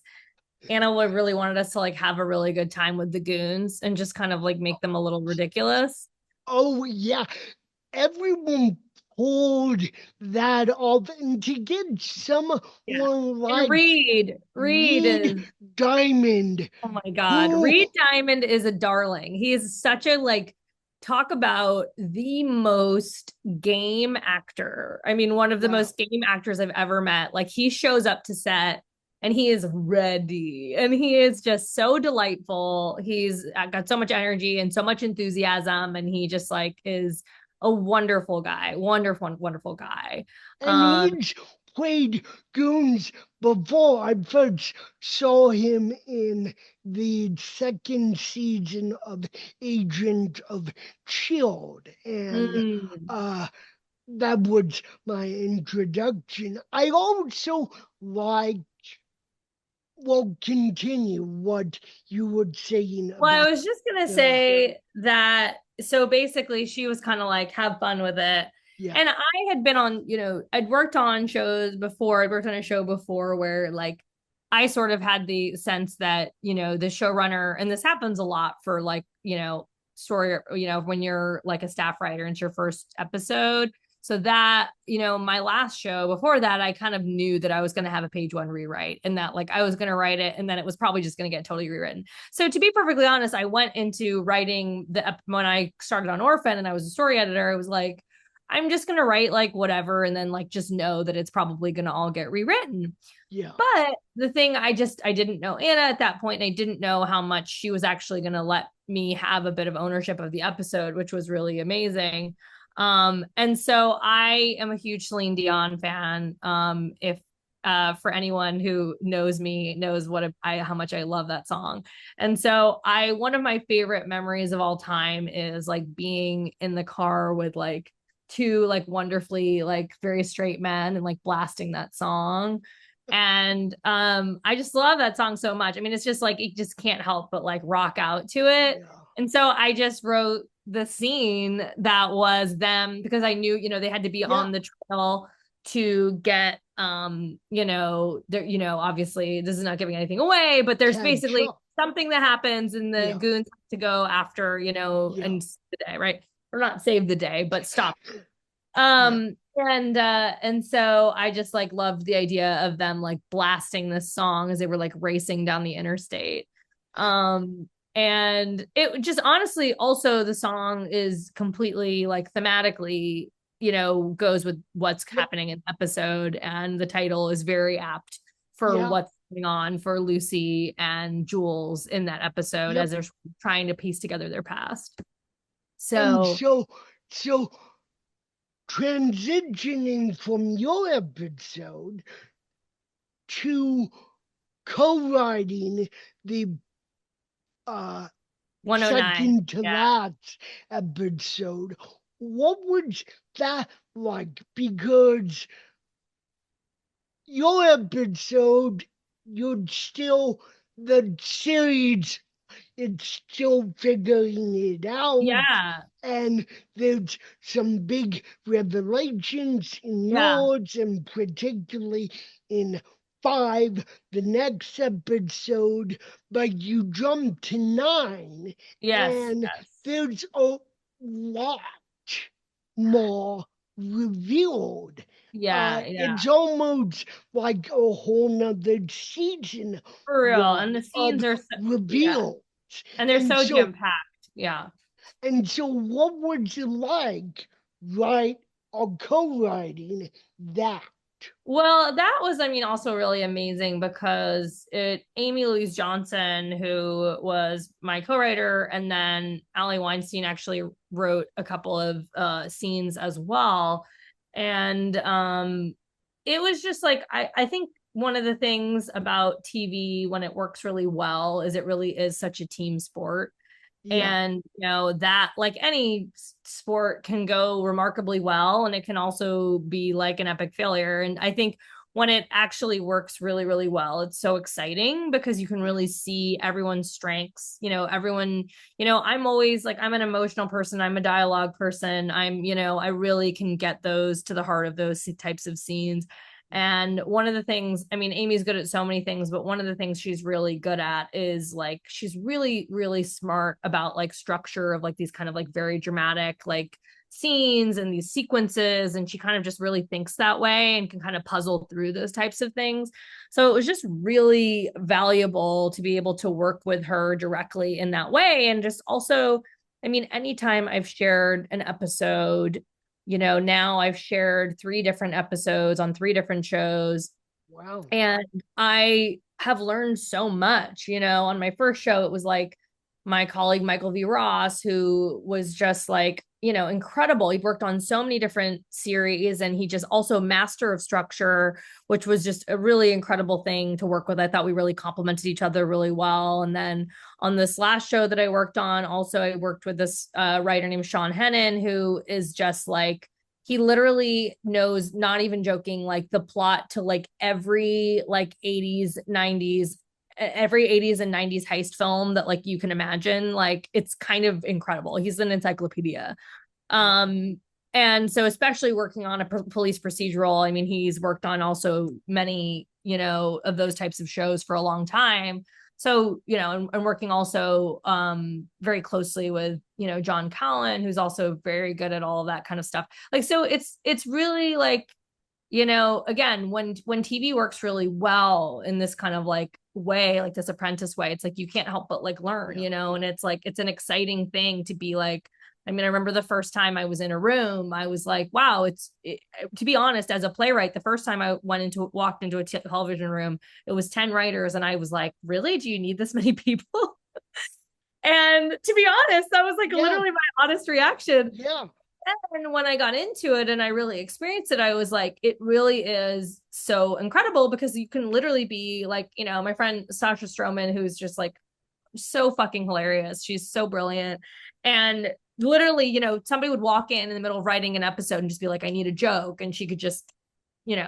Anna would really wanted us to like have a really good time with the goons and just kind of like make them a little ridiculous. oh yeah, everyone pulled that off, and to get someone Yeah. And like Reed is, Reed Diamond, oh my God. who, Reed Diamond is a darling. He is such a like, talk about the most game actor. I mean, one of the wow, most game actors I've ever met. Like, he shows up to set and he is ready and he is just so delightful. He's got so much energy and so much enthusiasm. And he just like is a wonderful guy, wonderful guy. and Um, he's played Goons before. I first saw him in the second season of Agent of Shield, and mm. uh, that was my introduction. I also like, well, continue what you were saying Well, I about was just gonna the, say that. So basically, she was kind of like, have fun with it. yeah, And I had been on, I'd worked on shows before. I'd worked on a show before where like I sort of had the sense that, the showrunner, and this happens a lot for like, story, when you're like a staff writer and it's your first episode. So that, my last show before that, I kind of knew that I was going to have a page one rewrite and that like I was going to write it and then it was probably just going to get totally rewritten. So to be perfectly honest, I went into writing when I started on Orphan and I was a story editor, I was like, I'm just going to write like whatever and then like just know that it's probably going to all get rewritten. yeah, But the thing I didn't know Anna at that point, and I didn't know how much she was actually going to let me have a bit of ownership of the episode, which was really amazing. And so I am a huge Celine Dion fan. If For anyone who knows me knows how much I love that song. And so one of my favorite memories of all time is like being in the car with like two like wonderfully like very straight men and like blasting that song. And I just love that song so much. I mean, it's just like it just can't help but like rock out to it. yeah, And so I just wrote the scene that was them because I knew, they had to be yeah, on the trail to get obviously this is not giving anything away, but there's catch basically up, something that happens and the yeah, goons have to go after, yeah, and save the day, right? Or not save the day, but stop. yeah, And so I just like loved the idea of them like blasting this song as they were like racing down the interstate. And it just honestly also the song is completely like thematically, goes with what's yep, happening in the episode, and the title is very apt for yeah, what's going on for Lucy and Jules in that episode yep. as they're trying to piece together their past. And So so transitioning from your episode to co-writing the uh 109. second to Yeah. last episode, what was that like? Because your episode, you're still, the series, it's still figuring it out. Yeah. And there's some big revelations in Yeah. yours, and particularly in 5, the next episode, but you jump to 9, Yes. and Yes. there's a lot more revealed. Yeah. Yeah. It's almost like a whole nother season For real. worth And the of scenes are so, yeah. reveals. And they're And so so jam-packed. Yeah. and so, what would you like, write or co-writing that? Well, that was, I mean, also really amazing because Amy Louise Johnson, who was my co-writer, and then Allie Weinstein actually wrote a couple of scenes as well. And it was just like, I think one of the things about TV when it works really well is it really is such a team sport. Yeah, And that, like any sport, can go remarkably well, and it can also be like an epic failure. And I think when it actually works really, really well, it's so exciting because you can really see everyone's strengths. Everyone, I'm always like, I'm an emotional person, I'm a dialogue person, I really can get those to the heart of those types of scenes. And one of the things, I mean, Amy's good at so many things, but one of the things she's really good at is like, she's really, really smart about like structure of like these kind of like very dramatic like scenes and these sequences. And she kind of just really thinks that way and can kind of puzzle through those types of things. So it was just really valuable to be able to work with her directly in that way. And just also, I mean, anytime I've shared an episode, now I've shared 3 different episodes on 3 different shows, wow. and I have learned so much. On my first show, it was like my colleague Michael V. Ross, who was just like, incredible. He'd worked on so many different series, and he just also master of structure, which was just a really incredible thing to work with. I thought we really complemented each other really well. And then on this last show that I worked on, also I worked with this writer named Sean Hennon, who is just like, he literally knows, not even joking, like the plot to like every like 80s, 90s, every 80s and 90s heist film that like you can imagine. Like, it's kind of incredible. He's an encyclopedia. Wow. And so, especially working on a police procedural, I mean, he's worked on also many, of those types of shows for a long time. So, and working also very closely with, John Collin, who's also very good at all of that kind of stuff. Like, so it's really like, again, when TV works really well in this kind of like way, like this apprentice way, it's like you can't help but like learn, Yeah. and it's like, it's an exciting thing to be like, I mean, I remember the first time I was in a room, I was like, wow, to be honest, as a playwright, the first time I walked into a television room, it was 10 writers. And I was like, really? Do you need this many people? And to be honest, that was like Yeah. literally my honest reaction. Yeah. And when I got into it and I really experienced it, I was like, it really is so incredible because you can literally be like, my friend Sasha Stroman, who's just like so fucking hilarious. She's so brilliant. And literally, somebody would walk in the middle of writing an episode and just be like, I need a joke. And she could just,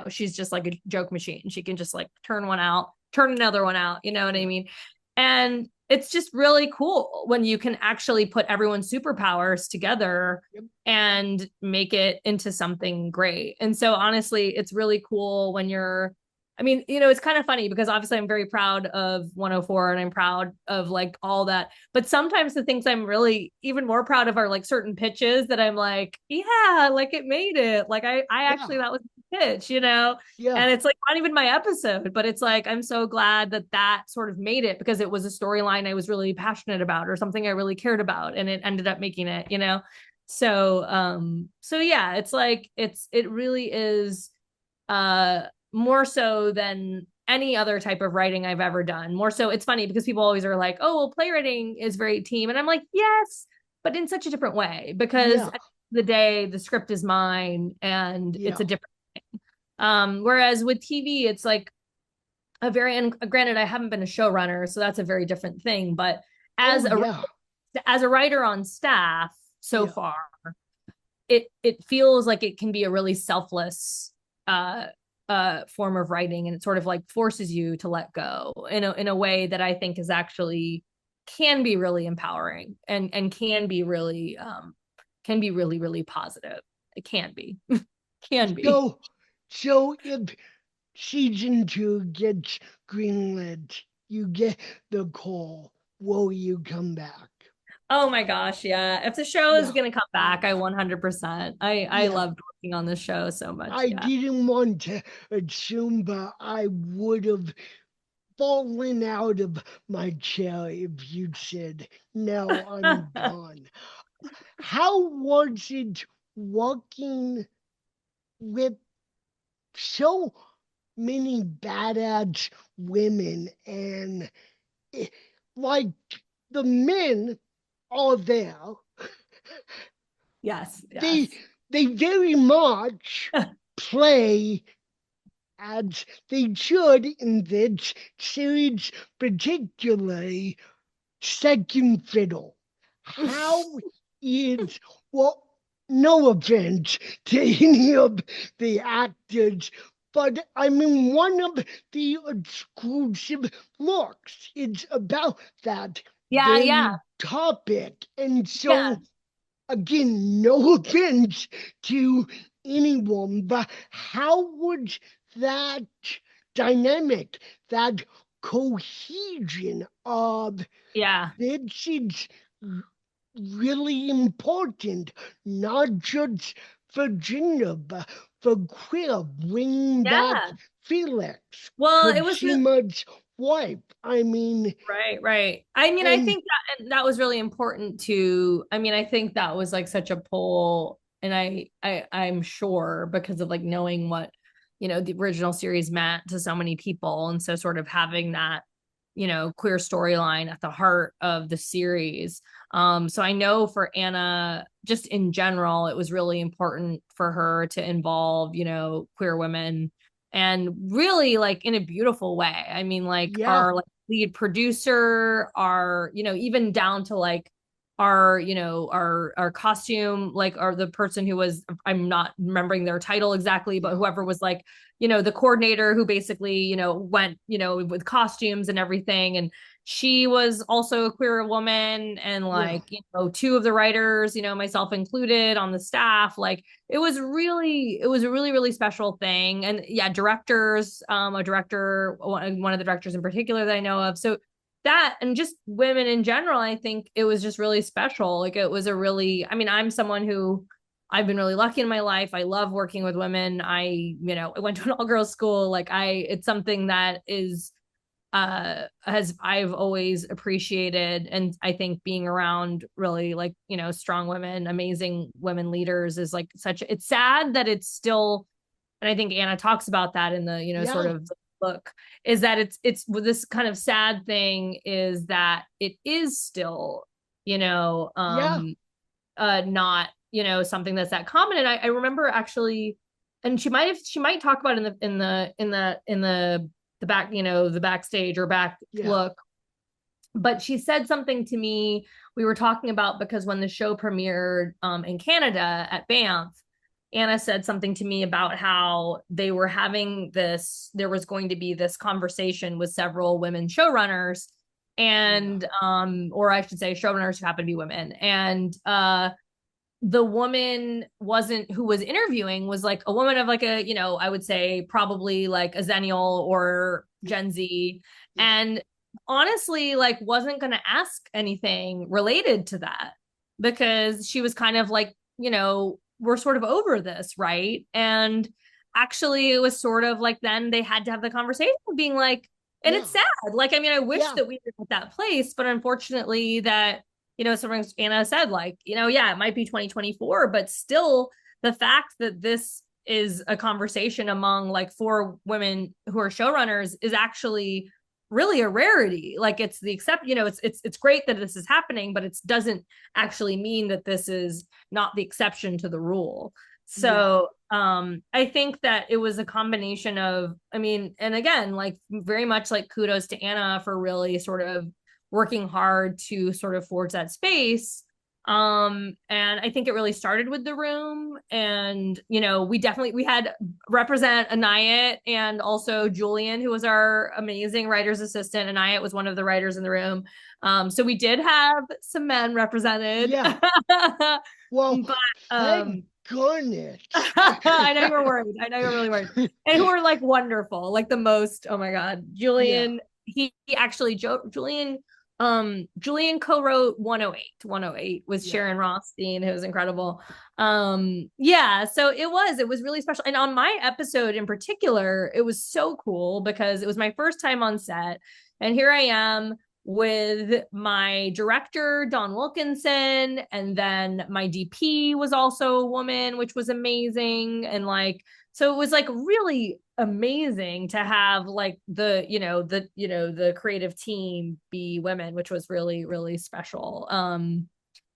she's just like a joke machine. She can just like turn one out, turn another one out. You know what I Yeah. mean? And it's just really cool when you can actually put everyone's superpowers together Yep. and make it into something great. And so honestly, it's really cool when you're, I mean, it's kind of funny because obviously I'm very proud of 104 and I'm proud of like all that. But sometimes the things I'm really even more proud of are like certain pitches that I'm like, yeah, like it made it. Like I Yeah. actually, that was the pitch, Yeah. and it's like not even my episode, but it's like, I'm so glad that sort of made it because it was a storyline I was really passionate about or something I really cared about. And it ended up making it. So yeah, it's like, it really is, more so than any other type of writing I've ever done. More so, it's funny because people always are like, oh, well, playwriting is very team. And I'm like, yes, but in such a different way. Because Yeah. at the day, the script is mine and it's Yeah. a different thing. Whereas with TV, it's like a very, and granted, I haven't been a showrunner, so that's a very different thing. But Oh as a yeah. as a writer on staff so Yeah. far, it feels like it can be a really selfless uh form of writing, and it sort of like forces you to let go in a way that I think is actually can be really empowering and can be really really positive. It can be can be. So so if season 2 gets greenlit, you get the call, will you come back? Oh my gosh, yeah. If the show is Yeah. gonna come back, I 100%. I Yeah. loved working on the show so much. I Yeah. didn't want to assume, but I would have fallen out of my chair if you said, no, I'm gone. How was it working with so many badass women and eh, like the men are there? Yes, They yes. they very much play as they should in this series, particularly second fiddle. How is, well, no offense to any of the actors, but I mean, one of the exclusive looks is about that Yeah, yeah, very topic. And yeah. so, again, no offense to anyone, but how would that dynamic, that cohesion of Yeah. this is really important, not just for gender, but for queer, bringing back Yeah. Felix, Well, it was Kojima's wife. I mean, right, right. I mean, I and think that was really important to, I mean, I think that was like such a pull, and I'm sure because of like knowing what, the original series meant to so many people. And so sort of having that, queer storyline at the heart of the series. So I know for Anna, just in general, it was really important for her to involve, queer women and really like in a beautiful way. I mean, like yeah, our like lead producer, our, even down to like our, our costume, like, or the person who was, I'm not remembering their title exactly, but yeah, whoever was like, the coordinator who basically, went, with costumes and everything. And she was also a queer woman, and yeah, like, two of the writers, myself included on the staff, like it was a really really special thing. And yeah, directors, a director, one of the directors in particular that I know of, so that, and just women in general, I think it was just really special. Like it was a really, I mean, I'm someone who, I've been really lucky in my life. I love working with women. I went to an all girls school. Like it's something that is, has I've always appreciated. And I think being around really like, strong women, amazing women leaders is like it's sad that it's still, and I think Anna talks about that in the, sort yeah, of book, is that it's this kind of sad thing is that it is still, yeah, not, something that's that common. And I remember actually, and she might talk about in the back, the backstage or back yeah, look, but she said something to me. We were talking about, because when the show premiered in Canada at Banff, Anna said something to me about how they were having this, there was going to be this conversation with several women showrunners, yeah, and or I should say showrunners who happen to be women. And the woman wasn't, who was interviewing, was like a woman of like a, I would say probably like a Zennial or yeah, Gen Z. yeah, And honestly, like wasn't going to ask anything related to that, because she was kind of like, we're sort of over this, right? And actually it was sort of like, then they had to have the conversation being like, and yeah, it's sad. Like, I mean, I wish yeah, that we were at that place, but unfortunately that, sometimes Anna said, like, yeah, it might be 2024, but still the fact that this is a conversation among like four women who are showrunners is actually really a rarity. Like it's the except, it's great that this is happening, but it doesn't actually mean that this is not the exception to the rule. Yeah. So I think that it was a combination of, I mean, and again, like very much like kudos to Anna for really sort of working hard to sort of forge that space. And I think it really started with the room. And we had represent Anayat and also Julian, who was our amazing writer's assistant. Anayat was one of the writers in the room. So we did have some men represented. Yeah. Well, But thank goodness. I know you were worried. I know you were really worried. And who were like wonderful, like the most, oh my God. Yeah. Julian, he actually Julian co-wrote 108. 108 with Yeah. Sharon Rothstein, who was incredible. Yeah, so it was really special. And on my episode in particular, it was so cool because it was my first time on set. And here I am with my director, Don Wilkinson, and then my DP was also a woman, which was amazing. And like, so it was like really amazing to have like the creative team be women, which was really, really special.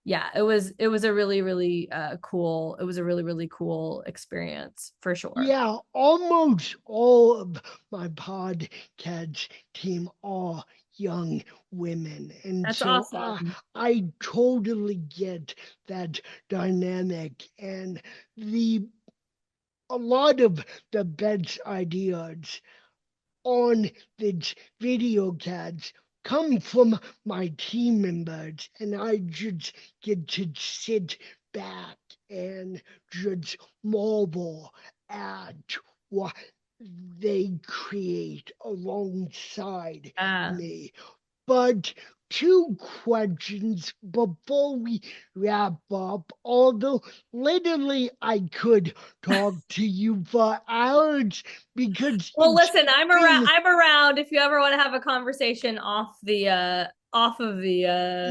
Yeah, it was a really, really cool, it was a really, really cool experience for sure. Yeah, almost all of my podcast team are young women. And That's so I, awesome. I totally get that dynamic. And the a lot of the best ideas on the video cats come from my team members, and I just get to sit back and just marvel at what they create alongside Yeah. me. But two questions before we wrap up. Although literally I could talk to you for hours because Well, it's listen, I'm around. been, I'm around if you ever want to have a conversation off of the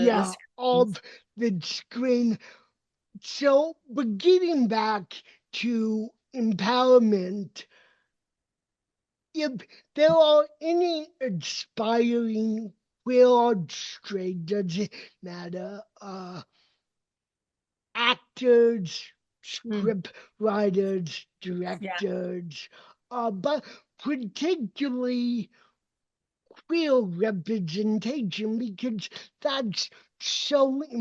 yeah, screens. of the screen. So, but getting back to empowerment, if there are any inspiring queer or straight, doesn't matter, actors, Mm, script writers, yeah. directors, but particularly queer representation because that's so Yeah.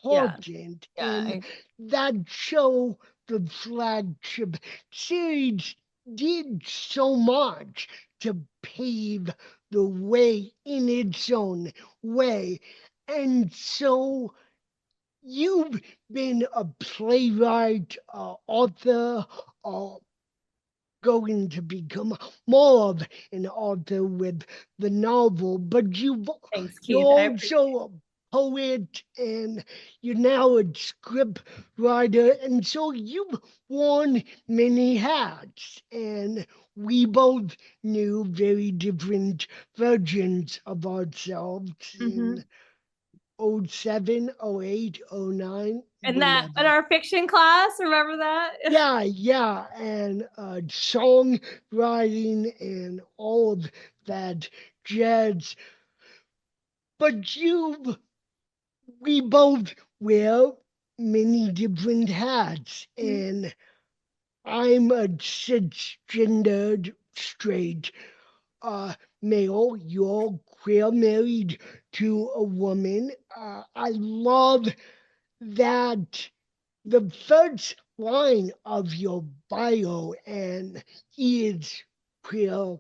important. Yeah. And that show, the flagship series, did so much to pave the way in its own way. And so you've been a playwright, author, going to become more of an author with the novel, but Thanks, you're Keith. I appreciate also a poet and you're now a script writer, and so you've worn many hats. And we both knew very different versions of ourselves it. in '07, '08, '09, And that in whenever. our fiction class, remember that? Yeah, yeah, and songwriting and all of that jazz. But we both wear many different hats, and I'm a cisgendered straight male. You're queer, married to a woman. I love that the first line of your bio and is queer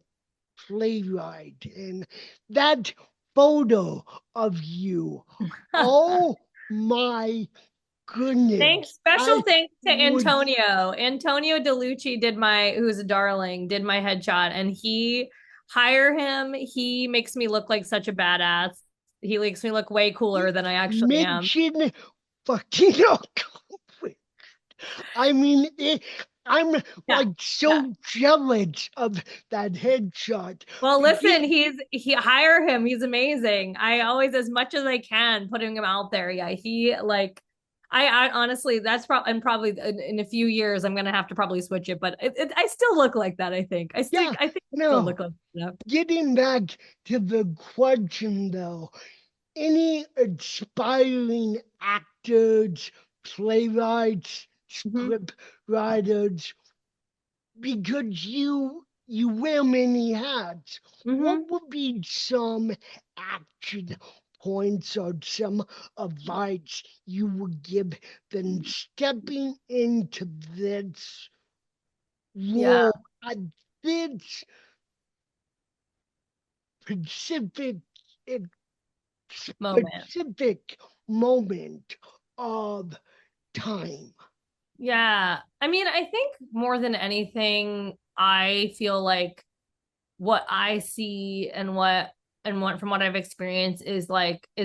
playwright, and that photo of you, oh my Thanks. goodness, Special I thanks to would Antonio. Antonio DeLucci who's a darling, did my headshot, and hire him. He makes me look like such a badass. He makes me look way cooler than I actually am. mention fucking I mean, I'm Yeah. like Yeah. so jealous of that headshot. Well, Begin listen, he hire him. He's amazing. I always, as much as I can, putting him out there. Yeah, he like I honestly, that's probably, and probably in a few years, I'm gonna have to probably switch it. But I still look like that. I think Yeah, I think I still no. look like that. Getting back to the question though, any aspiring actors, playwrights, Mm-hmm. script writers, because you wear many hats, what Mm-hmm. would be some action points or some advice you would give them stepping into this Yeah, role at this specific moment. specific moment of time? Yeah. I mean, I think more than anything, I feel like what I see and what from what I've experienced is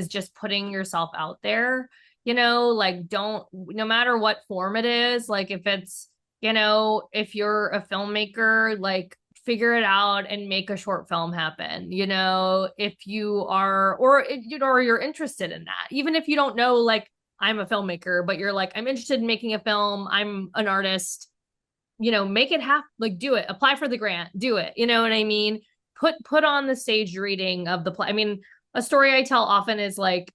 just putting yourself out there. Like don't no matter what form it is, like if it's, if you're a filmmaker, like figure it out and make a short film happen. If you are or you're interested in that. Even if you don't know like I'm a filmmaker, but you're like I'm interested in making a film, I'm an artist, make it happen, like do it, apply for the grant, do it. You know what I mean? Put on the staged reading of the play. I mean, a story I tell often is like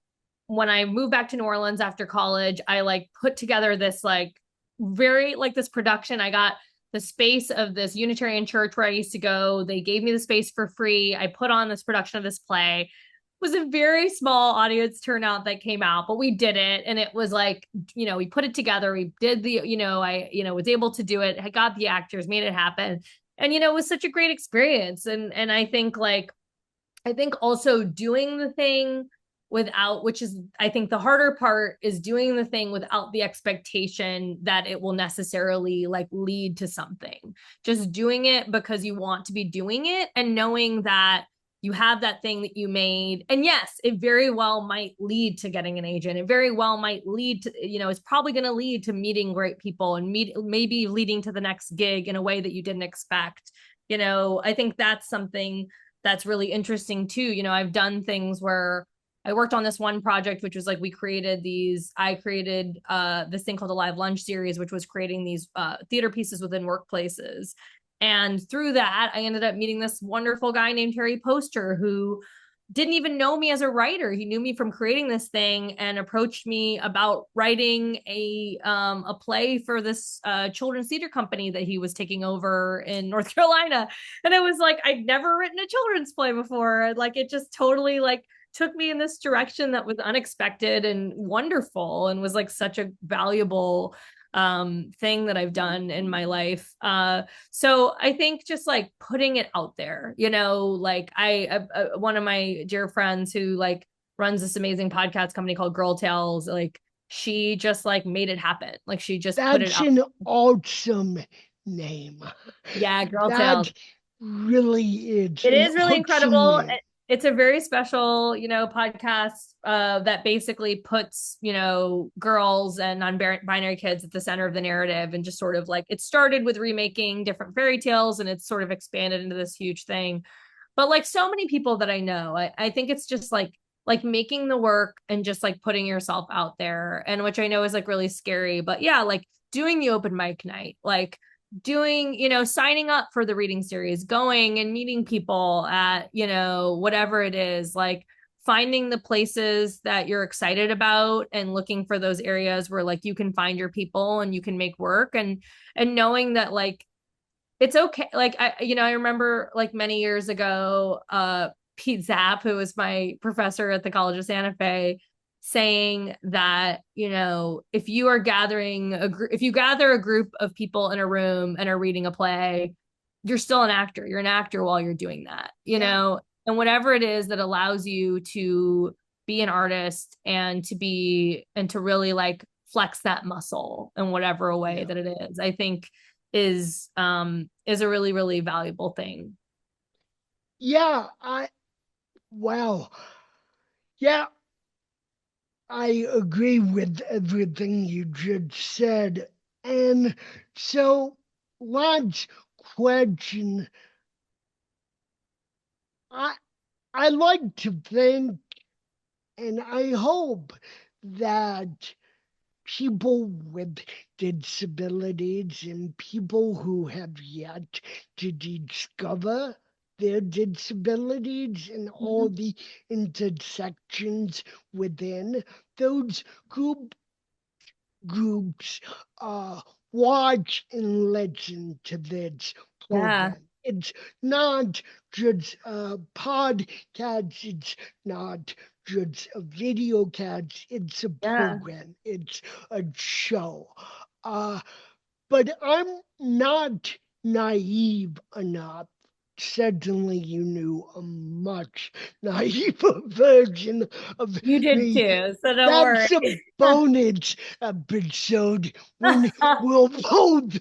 when I moved back to New Orleans after college, I like put together this like very like this production. I got the space of this Unitarian church where I used to go. They gave me the space for free. I put on this production of this play. Was a very small audience turnout that came out, but we did it. And it was like, we put it together. We did I was able to do it. I got the actors, made it happen. And, it was such a great experience. And I think also doing the thing without, which is, I think the harder part is doing the thing without the expectation that it will necessarily like lead to something. Just doing it because you want to be doing it and knowing that you have that thing that you made. And yes, it very well might lead to getting an agent. It very well might lead to, it's probably going to lead to meeting great people and maybe leading to the next gig in a way that you didn't expect. I think that's something that's really interesting too. I've done things where I worked on this one project, which was like I created this thing called a live lunch series, which was creating these theater pieces within workplaces. And through that, I ended up meeting this wonderful guy named Harry Poster who didn't even know me as a writer. He knew me from creating this thing and approached me about writing a play for this children's theater company that he was taking over in North Carolina. And it was like I'd never written a children's play before. Like it just totally like took me in this direction that was unexpected and wonderful and was like such a valuable thing that I've done in my life. So I think just like putting it out there, like one of my dear friends who like runs this amazing podcast company called Girl Tales, like she just like made it happen. Like she just put it That's out. an awesome name. Yeah, Girl Tales. That really is It an is really awesome incredible. name. It's a very special, podcast that basically puts, girls and non-binary kids at the center of the narrative and just sort of like it started with remaking different fairy tales and it's sort of expanded into this huge thing. But like so many people that I know, I think it's just like making the work and just like putting yourself out there, and which I know is like really scary, but yeah, like doing the open mic night, like doing, signing up for the reading series, going and meeting people at, whatever it is, like finding the places that you're excited about and looking for those areas where like you can find your people and you can make work, and knowing that like it's okay. Like I remember like many years ago, Pete Zapp, who was my professor at the College of Santa Fe, saying that, if you are gathering if you gather a group of people in a room and are reading a play, you're still an actor. You're an actor while you're doing that, Yeah, and whatever it is that allows you to be an artist and to really like flex that muscle in whatever way yeah, that it is, I think is a really, really valuable thing. yeah. Wow. Yeah, I agree with everything you just said. And so, last question. I I like to think, and I hope that people with disabilities and people who have yet to discover their disabilities and all the intersections within those groups watch and listen to this Yeah. program. It's not just a podcast, it's not just a video cast, it's a Yeah. program, it's a show. But I'm not naive enough. Certainly, you knew a much naive version of You did me. too, so don't worry. That's a bonus episode when we're both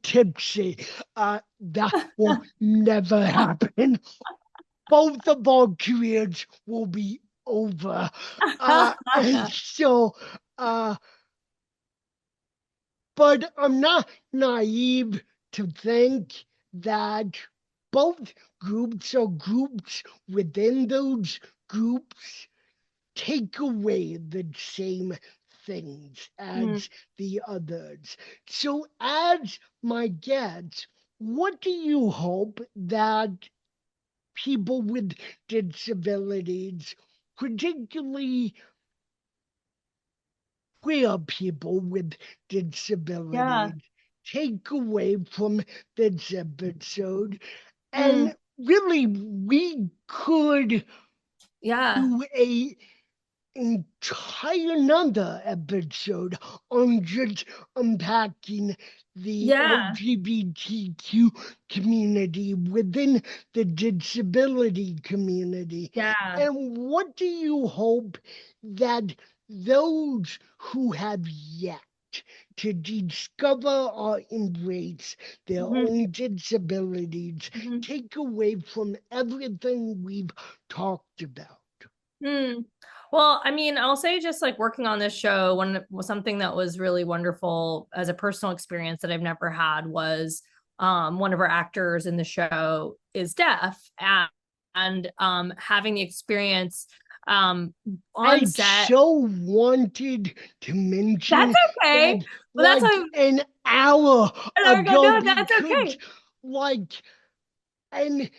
tipsy. That will never happen. Both of our careers will be over. And so, but I'm not naive to think that both groups or groups within those groups take away the same things Mm, as the others. So, as my guest, what do you hope that people with disabilities, particularly queer people with yeah. disabilities, take away from this episode? Mm, And really, we could yeah. do a entire another episode on just unpacking the Yeah. LGBTQ community within the disability community. Yeah. And what do you hope that those who have yet to discover or embrace their Mhm, own disabilities mhm. take away from everything we've talked about? Hmm. Well, I mean, I'll say just like working on this show, one was something that was really wonderful as a personal experience that I've never had was one of our actors in the show is deaf and having the experience um on I set. so wanted to That's mention okay. that But that's like how an hour there we go. ago No, that's because okay. like and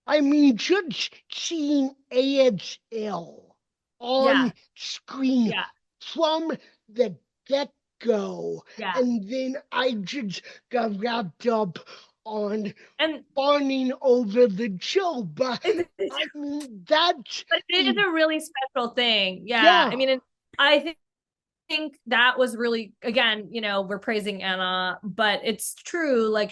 I mean just seeing ASL Yeah. on screen Yeah. from the get-go Yeah. and then I just got wrapped up on And fawning over the show. But it, I mean that's but it is in a really special thing. Yeah. I yeah, mean, and I think that was really, again, we're praising Anna, but it's true. Like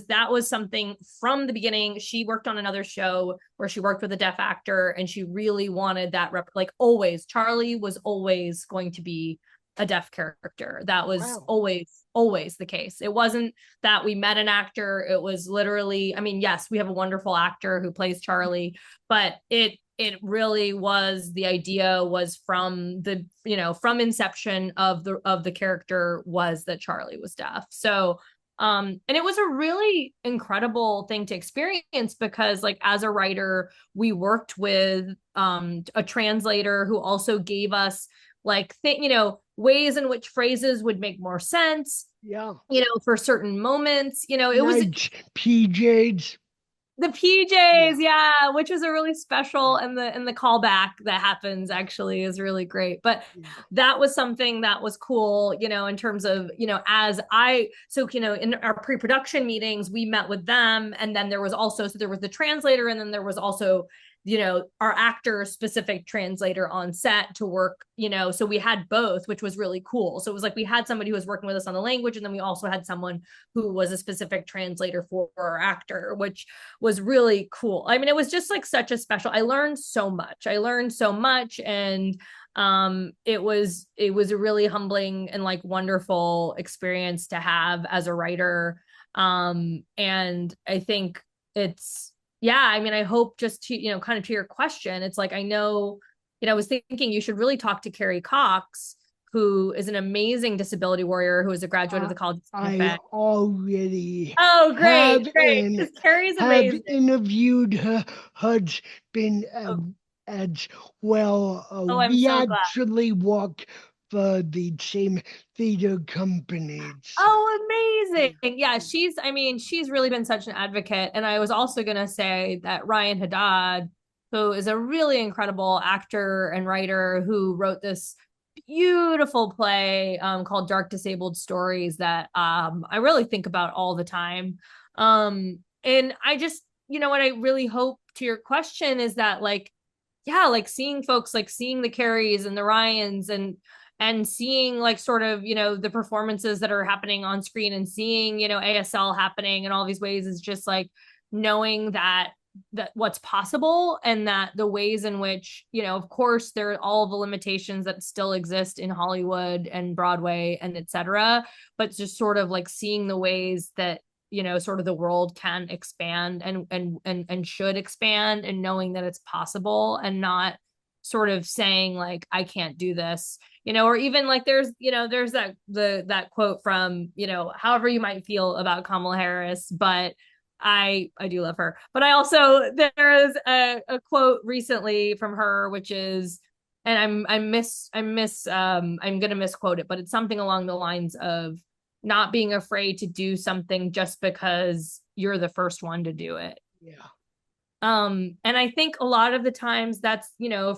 that was something from the beginning. She worked on another show where she worked with a deaf actor and she really wanted that like always. Charlie was always going to be a deaf character. That was wow. always the case. It wasn't that we met an actor. It was literally, I mean, yes, we have a wonderful actor who plays Charlie, but it really was the idea was from the from inception of the character was that Charlie was deaf. So and it was a really incredible thing to experience because like as a writer we worked with a translator who also gave us like ways in which phrases would make more sense Yeah. for certain moments. It was Nice PJs. the Yeah. PJs, yeah, which was a really special, and the callback that happens actually is really great. But Yeah. that was something that was cool, in terms of, in our pre-production meetings, we met with them, and then there was the translator, and then there was also our actor specific translator on set to work, so we had both, which was really cool. So it was like we had somebody who was working with us on the language, and then we also had someone who was a specific translator for our actor, which was really cool. I mean, it was just like such a special, I learned so much. And it was a really humbling and like wonderful experience to have as a writer. And I think it's yeah, I mean, I hope just to, kind of to your question, it's like, I know, I was thinking you should really talk to Carrie Cox, who is an amazing disability warrior who is a graduate of I, the College of Santa I Fe. already Oh, have great. and Because Carrie's have amazing. interviewed her husband Oh, as well. oh, I'm We so glad. actually walked for the same theater companies. Oh, amazing. Yeah. Yeah, I mean, she's really been such an advocate. And I was also going to say that Ryan Haddad, who is a really incredible actor and writer who wrote this beautiful play called Dark Disabled Stories that I really think about all the time. And I just, what I really hope to your question is that, like, yeah, like seeing folks, like seeing the Carries and the Ryans and seeing like sort of the performances that are happening on screen and seeing ASL happening in all these ways is just like knowing that what's possible, and that the ways in which of course there are all the limitations that still exist in Hollywood and Broadway and etc., but just sort of like seeing the ways that sort of the world can expand and should expand, and knowing that it's possible, and not sort of saying like I can't do this, or even like there's that quote from however you might feel about Kamala Harris, but I do love her. But I also, there is a quote recently from her, which is, and I'm gonna misquote it, but it's something along the lines of not being afraid to do something just because you're the first one to do it. Yeah. And I think a lot of the times that's,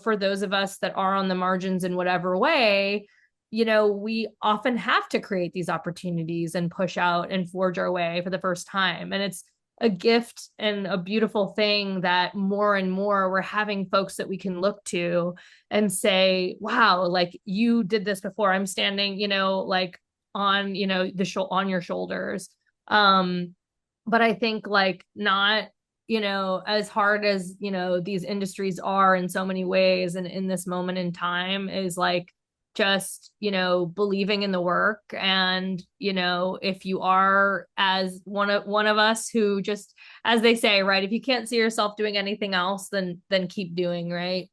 for those of us that are on the margins in whatever way, we often have to create these opportunities and push out and forge our way for the first time. And it's a gift and a beautiful thing that more and more we're having folks that we can look to and say, wow, like you did this before. I'm standing, like on, on your shoulders. But I think like not, as hard as, these industries are in so many ways and in this moment in time, is like just, believing in the work. And, if you are as one of us who just, as they say, right, if you can't see yourself doing anything else, then keep doing, right.